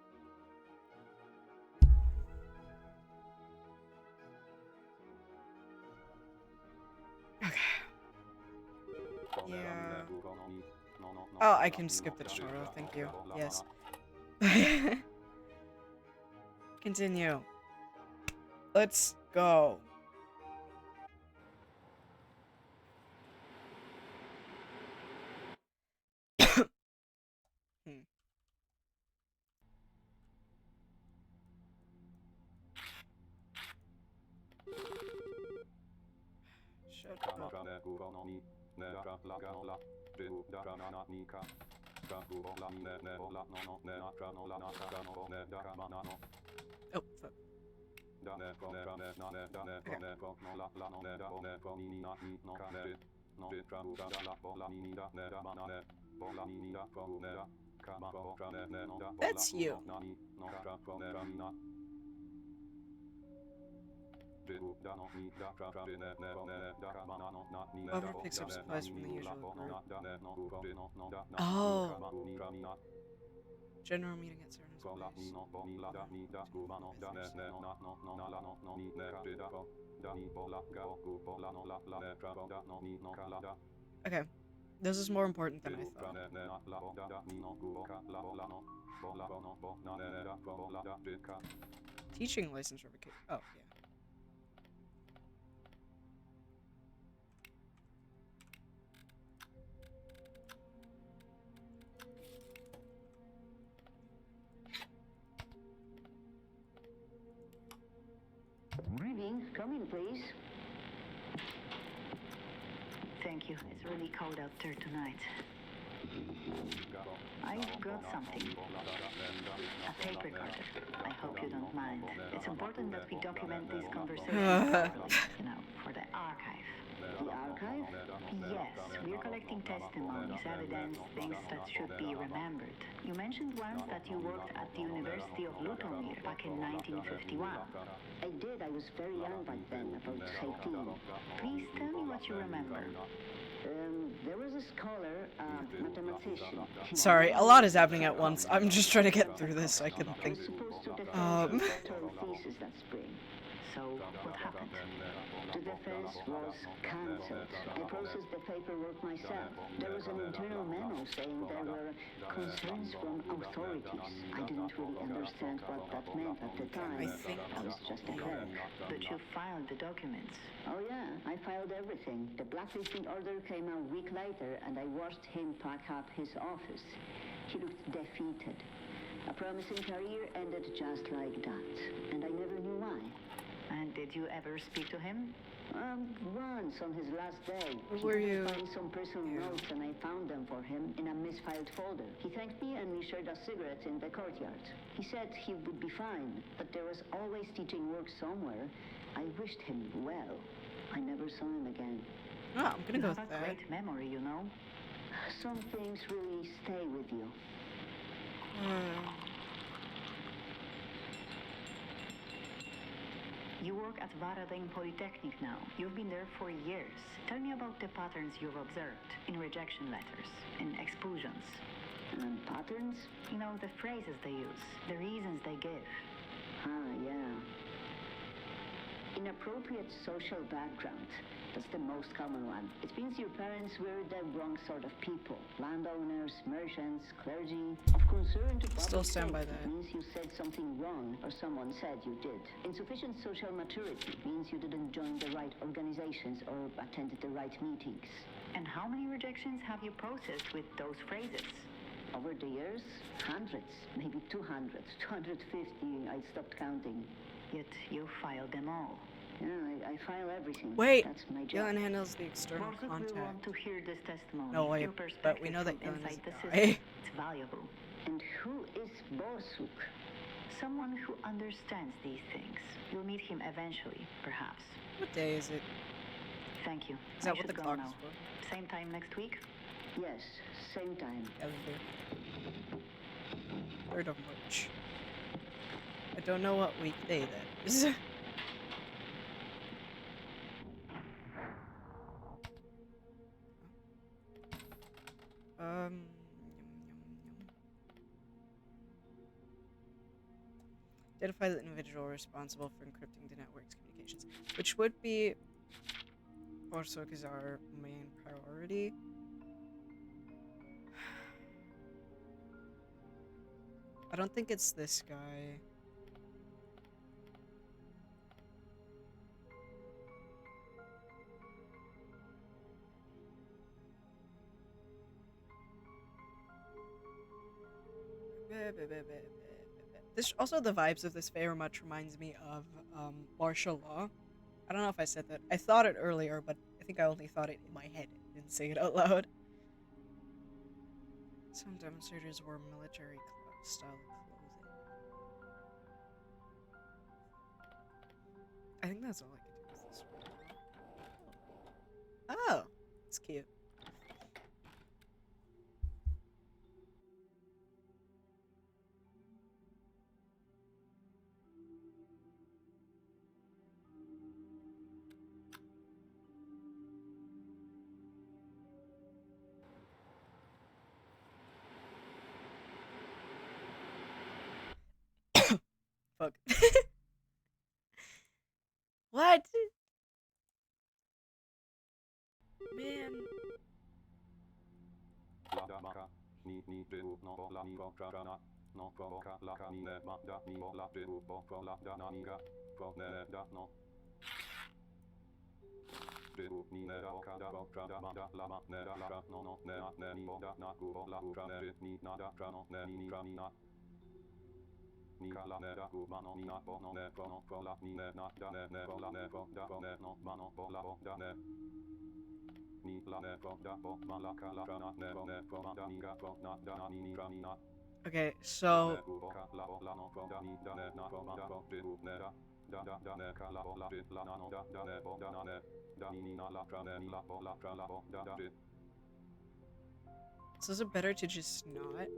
S1: Okay. Yeah. Oh, I can skip the tutorial. Thank you. Yes. Continue. Let's go. Shut up. Oh, fuck. That's you. Whoever picks up supplies from the usual group. Oh. General meeting at certain place. Okay, this is more important than I thought. Teaching license revocation. Oh, yeah.
S4: Morning. Come in, please.
S3: Thank you. It's really cold out there tonight. I've got something. A tape recorder. I hope you don't mind. It's important that we document these conversations properly, for the archive.
S4: The archive?
S3: Yes, we're collecting testimonies, evidence, things that should be remembered. You mentioned once that you worked at the University of Lutomir back in 1951.
S4: I did. I was very young back then, about 18.
S3: Please tell me what you remember.
S4: There was a scholar, mathematician.
S1: Sorry, a lot is happening at once. I'm just trying to get through this so I can
S4: I
S1: think.
S4: was supposed to defend his doctoral thesis that spring.
S3: So, what happened?
S4: The defense was cancelled. I processed the paperwork myself. There was an internal memo saying there were concerns from authorities. I didn't really understand what that meant at the time.
S1: I think
S4: I was just a clerk.
S3: But you filed the documents.
S4: Oh yeah, I filed everything. The blacklisting order came a week later, and I watched him pack up his office. He looked defeated. A promising career ended just like that, and I never knew why.
S3: And did you ever speak to him?
S4: Once on his last day.
S1: Were
S4: He
S1: you-
S4: had find some personal notes, and I found them for him in a misfiled folder. He thanked me, and we shared a cigarette in the courtyard. He said he would be fine, but there was always teaching work somewhere. I wished him well. I never saw him again.
S1: Oh, I'm gonna
S3: You
S1: go
S3: have
S1: with
S3: a
S1: that.
S3: great memory, you know.
S4: Some things really stay with you.
S3: You work at Varadin Polytechnic now. You've been there for years. Tell me about the patterns you've observed in rejection letters, in expulsions.
S4: Patterns?
S3: You know, the phrases they use, the reasons they give.
S4: Yeah. Inappropriate social background. That's the most common one. It means your parents were the wrong sort of people. Landowners, merchants, clergy. Of concern to public
S1: Still stand by
S4: safety
S1: that.
S4: means you said something wrong or someone said you did. Insufficient social maturity means you didn't join the right organizations or attended the right meetings.
S3: And how many rejections have you processed with those phrases?
S4: Over the years, hundreds, maybe 200, 250, I stopped counting.
S3: Yet you filed them all.
S4: Yeah, I file everything.
S1: Wait,
S4: That's my job.
S1: Gillen handles the external
S3: Borsuk will want
S1: contact.
S3: to hear this testimony.
S1: No, wait,
S3: Your
S1: but
S3: perspective
S1: we know that
S3: from
S1: Gillen is
S3: inside
S1: a
S3: the
S1: guy.
S3: system. It's valuable.
S4: And who is Borsuk?
S3: Someone who understands these things. You'll meet him eventually, perhaps.
S1: What day is it?
S3: Thank you.
S1: Is that
S3: I
S1: what the
S3: should go
S1: clock
S3: now.
S1: is for?
S3: Same time next week?
S4: Yes, same time.
S1: Yeah, we do. 3rd of March. I don't know what weekday that is. Yum, yum, yum. Identify the individual responsible for encrypting the network's communications, which would be Borsuk is our main priority. I don't think it's this guy. This also, the vibes of this very much reminds me of martial law. I don't know if I said that. I thought it earlier, but I think I only thought it in my head. I didn't say it out loud. Some demonstrators wore military style clothing. I think that's all I can do with this one. Oh, it's cute. fuck? What? Man. Okay, so is it better to just not?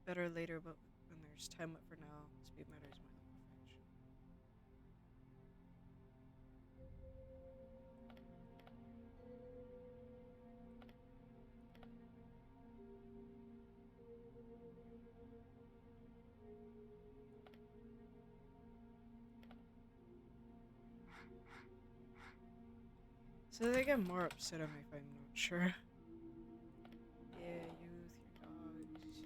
S1: Better later, but when there's time left for now, speed matters more than perfection. So they get more upset at me if I'm not sure. Yeah, youth, your dogs.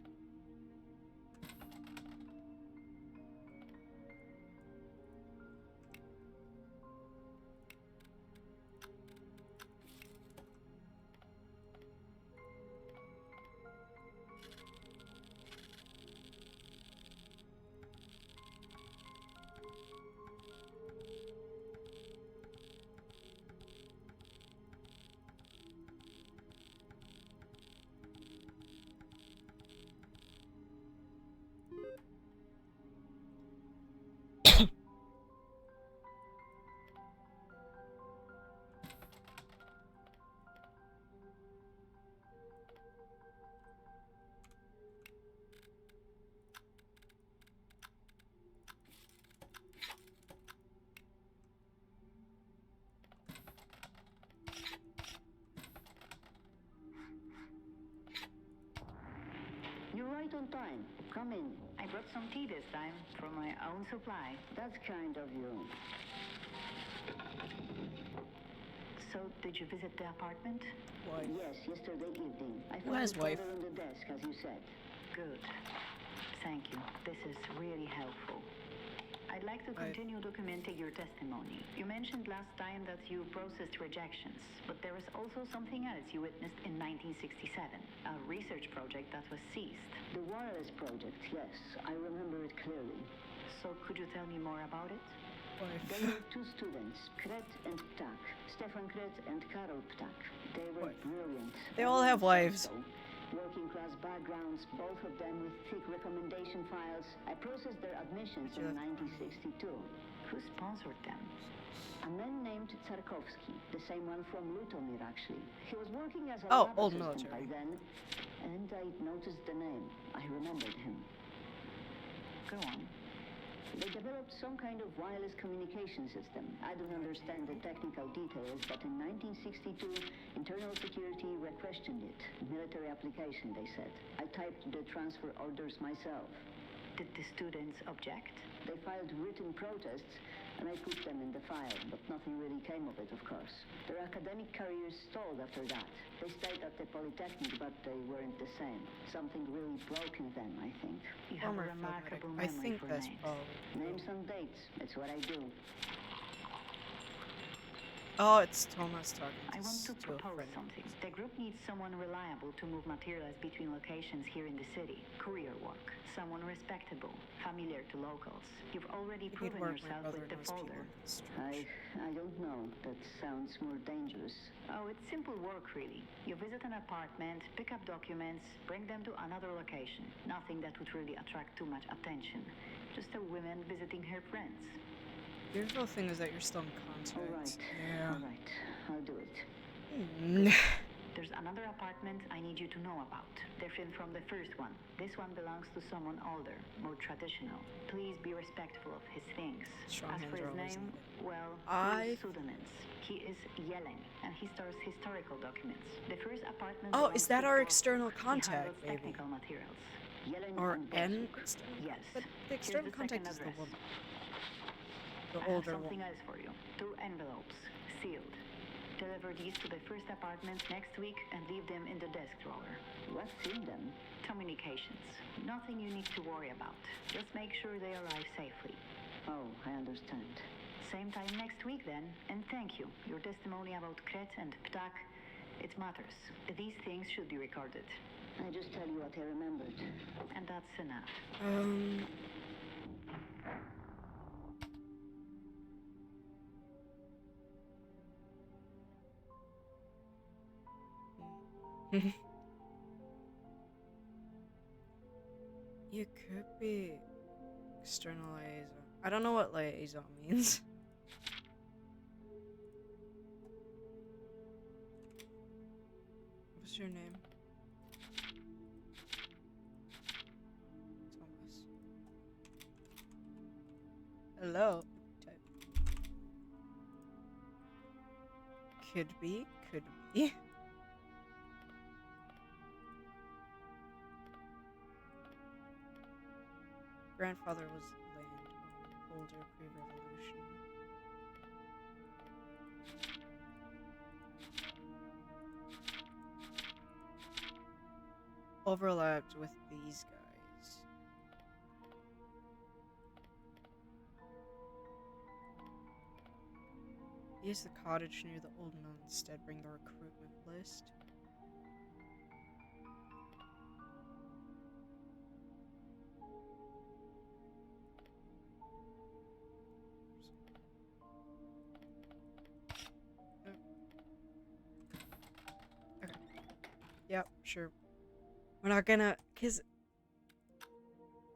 S4: You're right on time. Come in.
S3: I brought some tea this time from my own supply.
S4: That's kind of you.
S3: So, did you visit the apartment?
S1: Why?
S4: Yes, yesterday evening. I
S1: Who
S4: found
S1: has
S4: it
S1: wife?
S4: further on the desk, as you said.
S3: Good. Thank you. This is really helpful. I'd like to continue documenting your testimony. You mentioned last time that you processed rejections, but there is also something else you witnessed in 1967, a research project that was seized.
S4: The wireless project, yes. I remember it clearly.
S3: So could you tell me more about it?
S4: There were two students, Kret and Ptak. Stefan Kret and Karol Ptak. They were brilliant.
S1: They all have wives.
S4: Working class backgrounds, both of them with thick recommendation files. I processed their admissions in 1962.
S3: Who sponsored them?
S4: A man named Tsarkovsky, the same one from Lutomir, actually. He was working as a
S1: Oh,
S4: lab
S1: old
S4: assistant
S1: military.
S4: by then, and I noticed the name. I remembered him.
S3: Go on.
S4: They developed some kind of wireless communication system. I don't understand the technical details, but in 1962, Internal Security questioned it. Military application, they said. I typed the transfer orders myself.
S3: Did the students object?
S4: They filed written protests, and I put them in the file, but nothing really came of it, of course. Their academic careers stalled after that. They stayed at the Polytechnic, but they weren't the same. Something really broke in them, I think.
S3: You have
S1: Former
S3: a remarkable
S1: I
S3: memory
S1: think
S3: for
S1: that's
S3: names.
S1: probably.
S4: Names and dates, it's what I do.
S1: Oh, it's Thomas talking
S3: I want to
S1: a
S3: propose
S1: friend.
S3: something. The group needs someone reliable to move materials between locations here in the city. Courier work. Someone respectable, familiar to locals. You've already
S1: If
S3: proven
S1: he'd work, my
S3: yourself
S1: brother
S3: with the
S1: knows people
S3: folder.
S1: in this church.
S4: I don't know. That sounds more dangerous.
S3: Oh, it's simple work, really. You visit an apartment, pick up documents, bring them to another location. Nothing that would really attract too much attention. Just a woman visiting her friends.
S1: The beautiful thing is that you're still in contact.
S4: All right.
S1: Yeah.
S4: All right. I'll do it.
S3: There's another apartment I need you to know about. Different from the first one. This one belongs to someone older, more traditional. Please be respectful of his things.
S1: Strong
S3: As
S1: hands
S3: for
S1: are
S3: his
S1: always
S3: name,
S1: needed.
S3: well,
S1: I-
S3: he uses pseudonyms. He is Yellen, and he stores historical documents. The first apartment
S1: Oh, is
S3: belongs
S1: that
S3: to
S1: our
S3: Bob.
S1: external
S3: He
S1: contact,
S3: handles
S1: maybe?
S3: technical materials.
S4: Yellen
S1: Or
S4: and
S1: an
S4: Borsuk.
S1: external?
S3: Yes.
S1: But the
S3: Here's
S1: external
S3: the
S1: contact
S3: second
S1: is the
S3: address.
S1: woman. The
S3: I have
S1: older
S3: something
S1: one.
S3: else for you. 2 envelopes, sealed. Deliver these to the first apartment next week and leave them in the desk drawer.
S4: What's in them?
S3: Communications. Nothing you need to worry about. Just make sure they arrive safely.
S4: Oh, I understand.
S3: Same time next week then, and thank you. Your testimony about Kret and Ptak, it matters. These things should be recorded.
S4: I just tell you what I remembered.
S3: And that's enough.
S1: You could be external liaison. I don't know what liaison means. What's your name? Thomas. Hello. Type. Could be. Could be. Grandfather was landholder pre-revolution. Overlapped with these guys. Use the cottage near the old mill instead. Bring the recruitment list. Okay. Yep, sure. We're not gonna, cause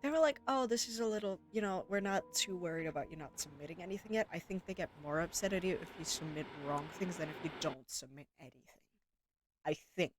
S1: they were like, oh, this is a little, you know, we're not too worried about you not submitting anything yet. I think they get more upset at you if you submit wrong things than if you don't submit anything. I think.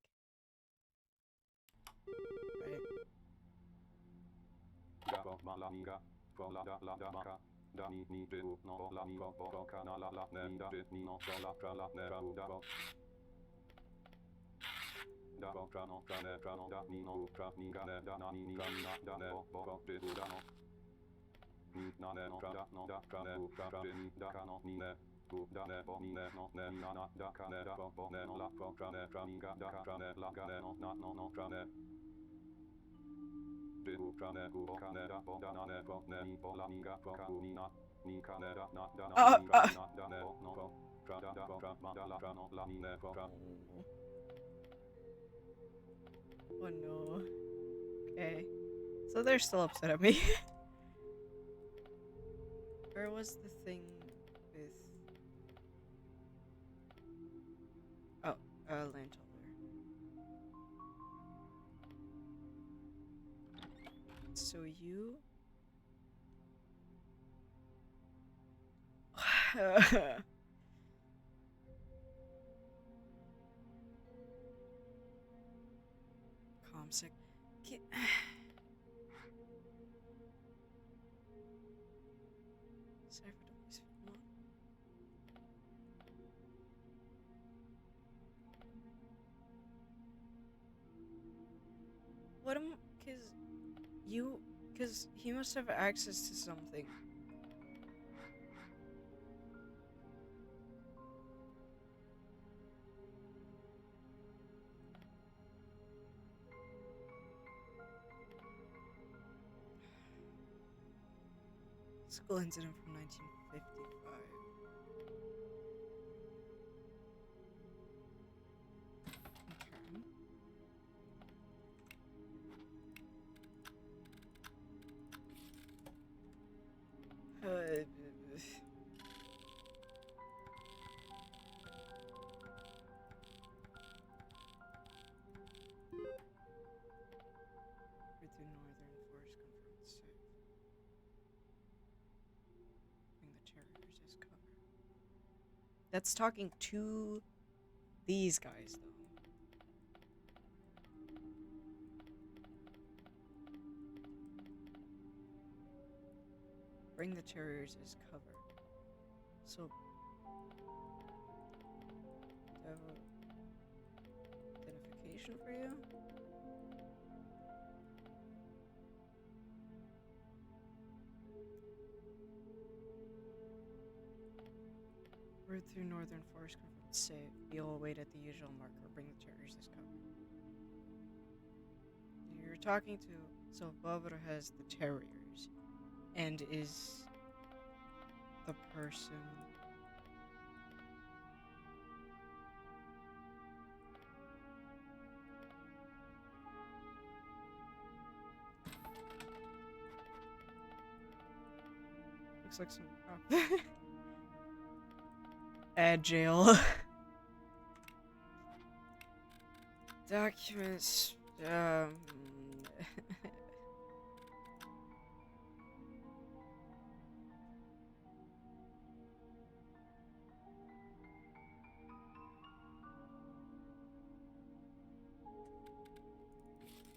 S1: Oh no. Okay. So they're still upset at me. Where was the thing with... Oh, landholder. So you... Comsec. Sorry for the voice. What am... Cause you... Cause he must have access to something. School incident from 1955. Okay. With the northern force confirmed safe. Bring the terrors as cover. That's talking to these guys, though. bring the terriers as cover. So, do I have a identification for you? Route through northern forest confirmed safe. You'll wait at the usual marker. Bring the terriers as cover. You're talking to... So Barbara has the terriers. And is... the person... Looks like some... Oh. Agile. Documents.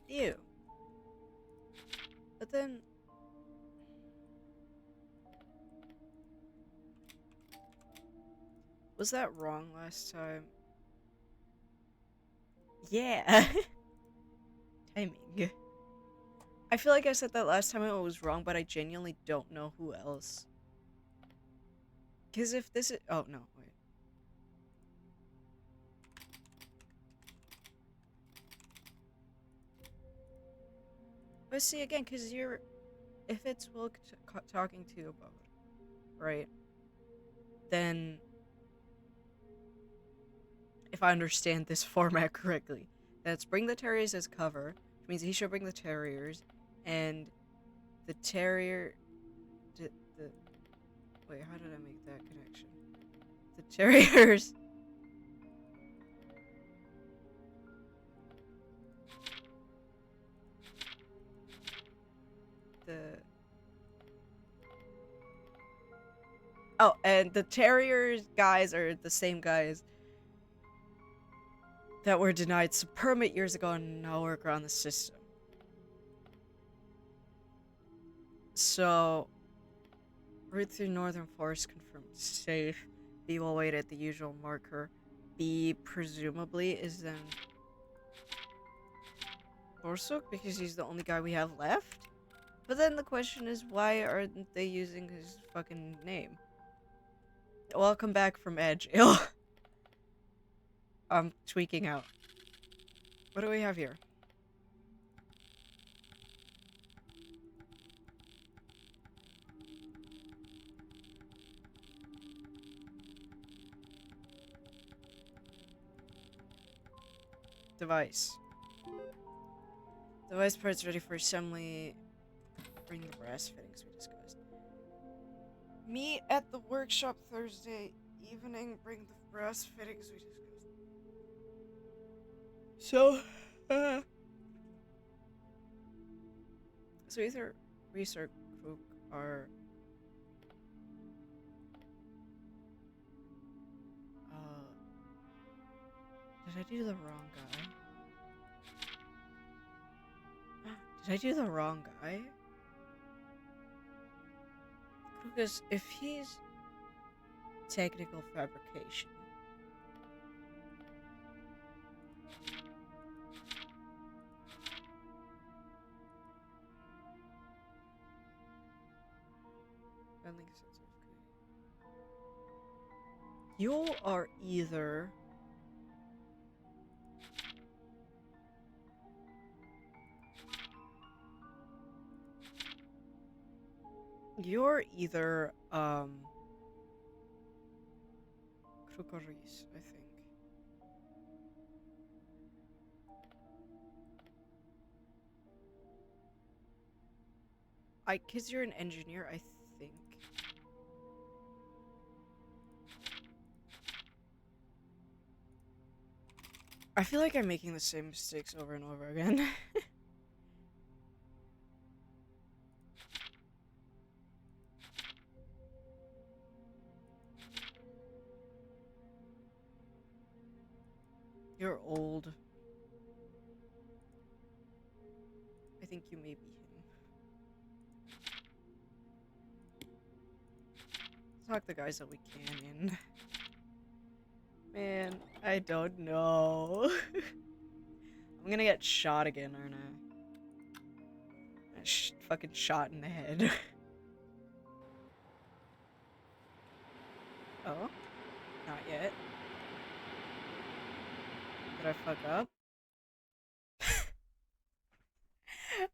S1: Ew. But then... Was that wrong last time? Yeah. Timing. I feel like I said that last time and it was wrong, but I genuinely don't know who else. Because if this is... Oh, no, wait. But see, again, because you're... If it's Wilk talking to you about it, right? Then... If I understand this format correctly, that's bring the terriers as cover, which means he should bring the terriers, and the terrier... Wait, how did I make that connection? The terriers... Oh, and the terriers guys are the same guys that were denied some permit years ago and now work around the system. So, route through northern forest confirmed safe. B will wait at the usual marker. B presumably is then Borsuk because he's the only guy we have left. But then the question is, why aren't they using his fucking name? Welcome back from Agile. I'm tweaking out. What do we have here? Device. Device parts ready for assembly. Bring the brass fittings we discussed. Meet at the workshop Thursday evening. Bring the brass fittings we discussed. So, so either Reese or Cook are, did I do the wrong guy? Did I do the wrong guy? Because if he's technical fabrication, I don't think it's okay. You are either Krukoris, I think. Cause you're an engineer, I think. I feel like I'm making the same mistakes over and over again. You're old. I think you may be him. Talk the guys that we can in. Man, I don't know. I'm gonna get shot again, aren't I? Fucking shot in the head. Oh? Not yet. Did I fuck up?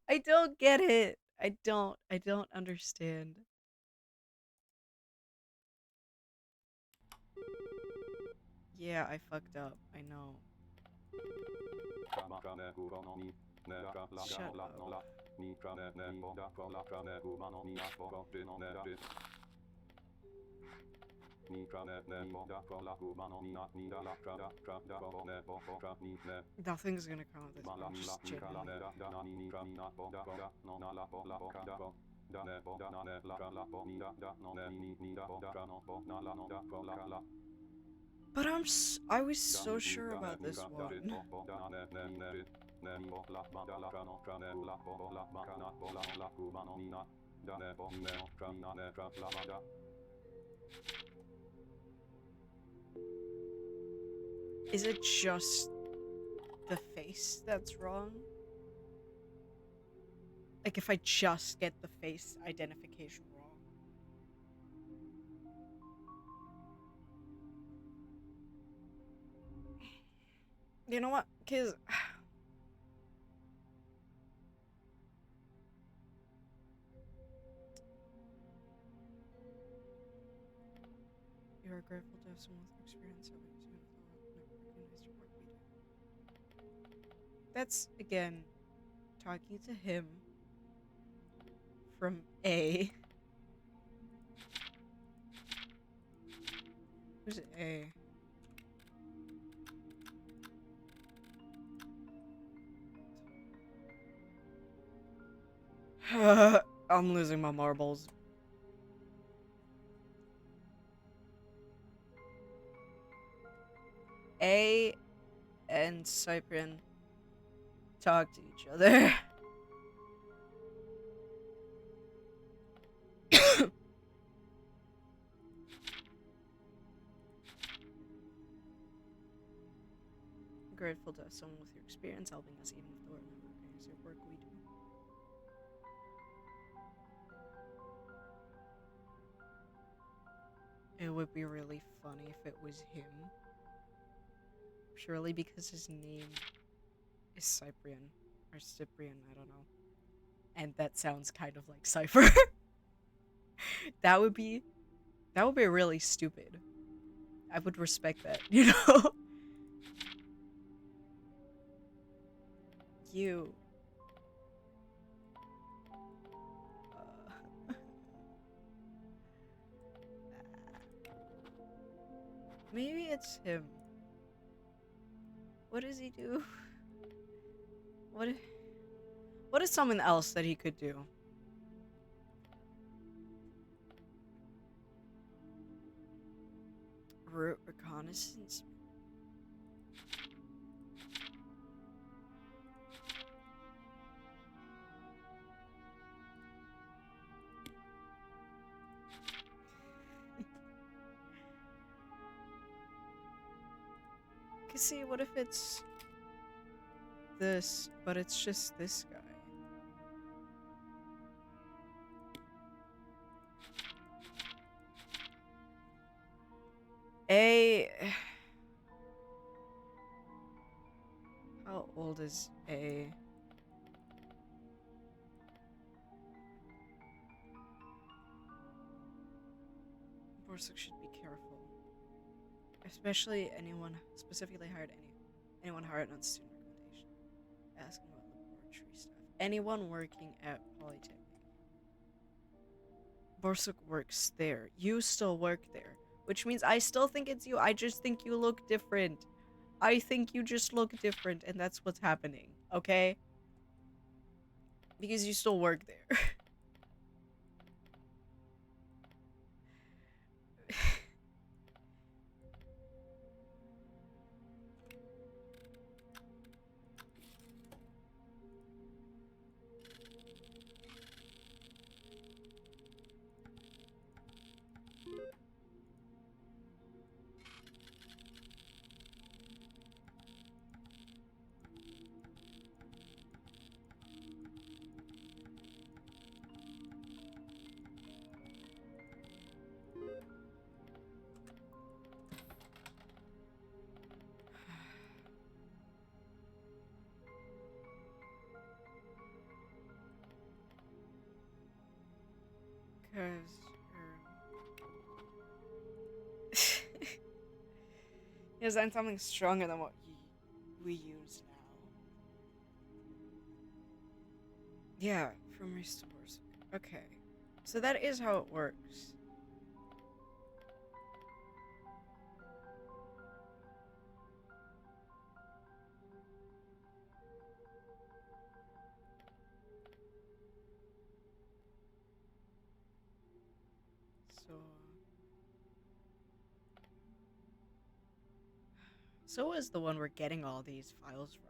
S1: I don't get it. I don't understand. Yeah, I fucked up. I know. Shut up. Nothing's gonna come of this. I'm just genuinely. But I was so sure about this one. Is it just the face that's wrong? Like if I just get the face identification wrong. You know what? Cause you are grateful to have someone with experience having recognized your work we do. That's again talking to him from A. Who's A? I'm losing my marbles. A and Cyprian talk to each other. Grateful to have someone with your experience helping us even if we're not recognize your work we do. It would be really funny if it was him. Purely because his name is Cyprian. Or Cyprian, I don't know. And that sounds kind of like Cypher. That would be really stupid. I would respect that, you know? You. Maybe it's him. What does he do? What is something else that he could do? Route reconnaissance? Cause see, what if it's this, but it's just this guy? A. How old is A? Borsuk should be careful. Especially specifically anyone hired on student recommendation. Asking about laboratory stuff. Anyone working at Polytechnic. Borsuk works there. You still work there. Which means I still think it's you. I just think you look different. I think you just look different, and that's what's happening, okay? Because you still work there. Design something stronger than what we use now. Yeah, from restores. Okay. So that is how it works. So is the one we're getting all these files from,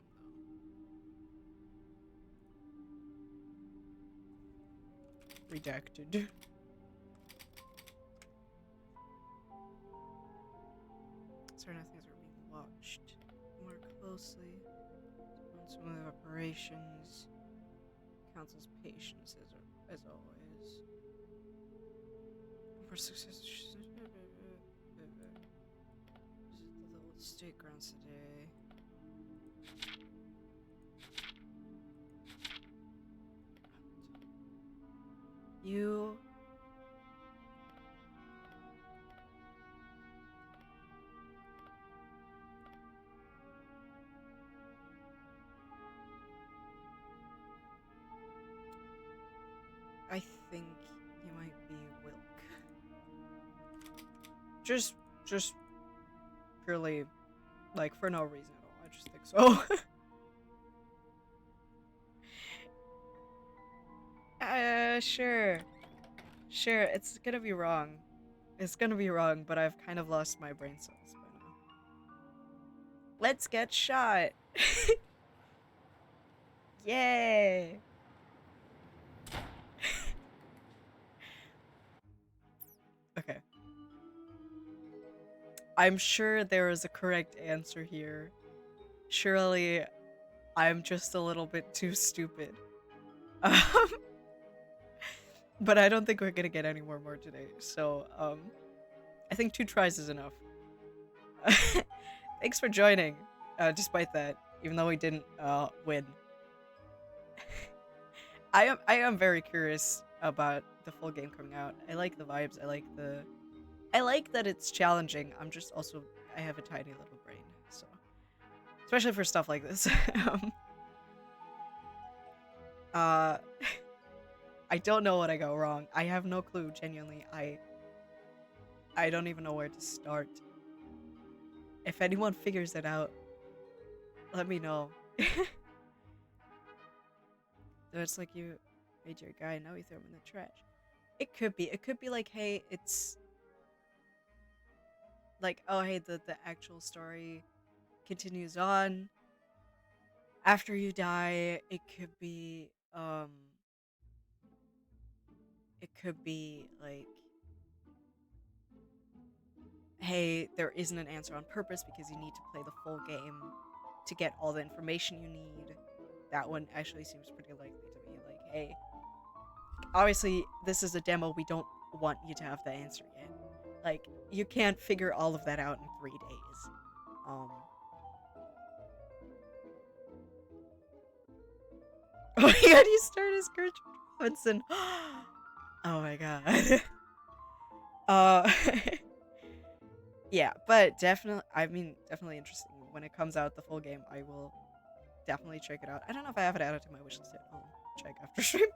S1: though. Redacted. Certain things are being watched more closely. Smooth operations. Council's patience, as always. For success. The little state grounds today. You. I think you might be Wilk. Just purely, like, for no reason at all. I just think so. Sure. Sure, it's gonna be wrong. It's gonna be wrong, but I've kind of lost my brain cells by now. Let's get shot! Yay! Okay. I'm sure there is a correct answer here. Surely, I'm just a little bit too stupid. But I don't think we're gonna get any more today, so, I think 2 tries is enough. Thanks for joining, despite that, even though we didn't, win. I am very curious about the full game coming out. I like the vibes, I like that it's challenging. I'm just also, I have a tiny little brain, so. Especially for stuff like this. I don't know what I got wrong. I have no clue, genuinely. I don't even know where to start. If anyone figures it out, let me know. So it's like you made your guy, now you throw him in the trash. It could be. It could be like, hey, it's like, oh, hey, the actual story continues on after you die. It could be like, hey, there isn't an answer on purpose because you need to play the full game to get all the information you need. That one actually seems pretty likely to be like, hey, obviously this is a demo, we don't want you to have the answer yet. Like, you can't figure all of that out in 3 days. Oh my god, you start as Gertrude Robinson. Oh my god. Yeah, but definitely, definitely interesting. When it comes out, the full game, I will definitely check it out. I don't know if I have it added to my wishlist yet. I'll check after stream.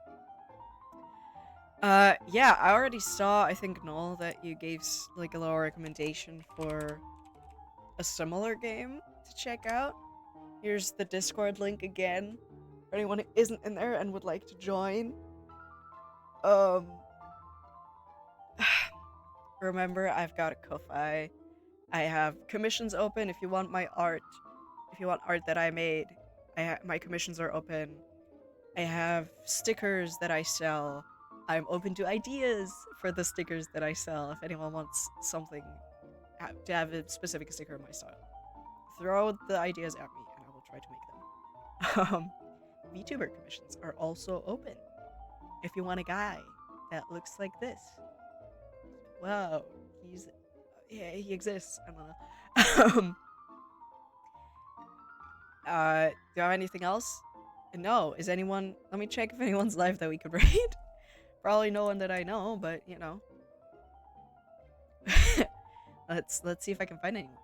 S1: Yeah, I already saw, I think, Noel, that you gave, like, a little recommendation for a similar game to check out. Here's the Discord link again, for anyone who isn't in there and would like to join. Remember, I've got a Ko-Fi. I have commissions open if you want my art. If you want art that I made, my commissions are open. I have stickers that I sell. I'm open to ideas for the stickers that I sell. If anyone wants something to have a specific sticker in my style, throw the ideas at me and I will try to make them. VTuber commissions are also open. If you want a guy that looks like this. Wow, he exists. I don't know. Do I have anything else? No. Is anyone? Let me check if anyone's live that we could raid Probably no one that I know, but you know. Let's see if I can find anyone.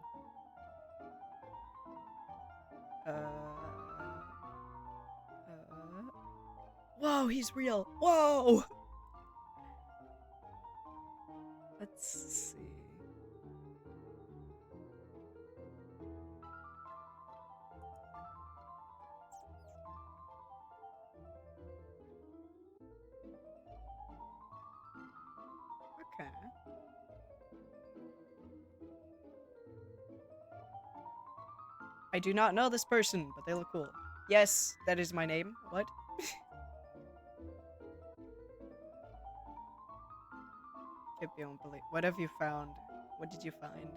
S1: Whoa, he's real. Whoa. Let's see. Okay. I do not know this person, but they look cool. Yes, that is my name. What? What have you found? What did you find?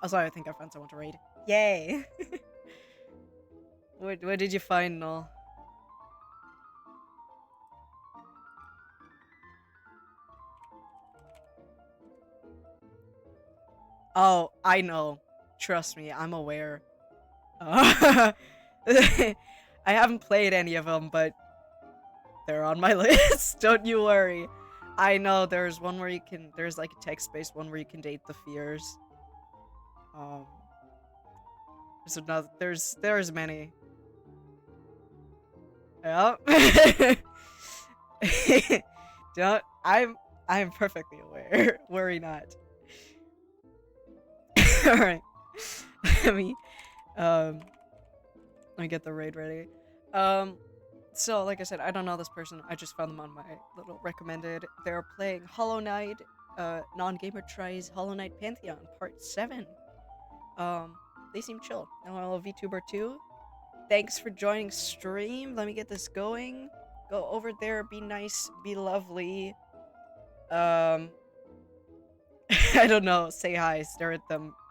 S1: Oh, sorry, I think I found someone to raid. Yay! What did you find, Noel? Oh, I know. Trust me, I'm aware. I haven't played any of them, but they're on my list. Don't you worry. I know there's one where you can. There's like a text-based one where you can date the fears. There's another. There's many. Yeah. Don't. I'm perfectly aware. Worry not. All right. Let me get the raid ready. So like I said, I don't know this person. I just found them on my little recommended. They're playing Hollow Knight. Non-gamer tries Hollow Knight Pantheon Part 7. They seem chill. Hello, VTuber 2. Thanks for joining stream. Let me get this going. Go over there. Be nice. Be lovely. I don't know. Say hi. Stare at them.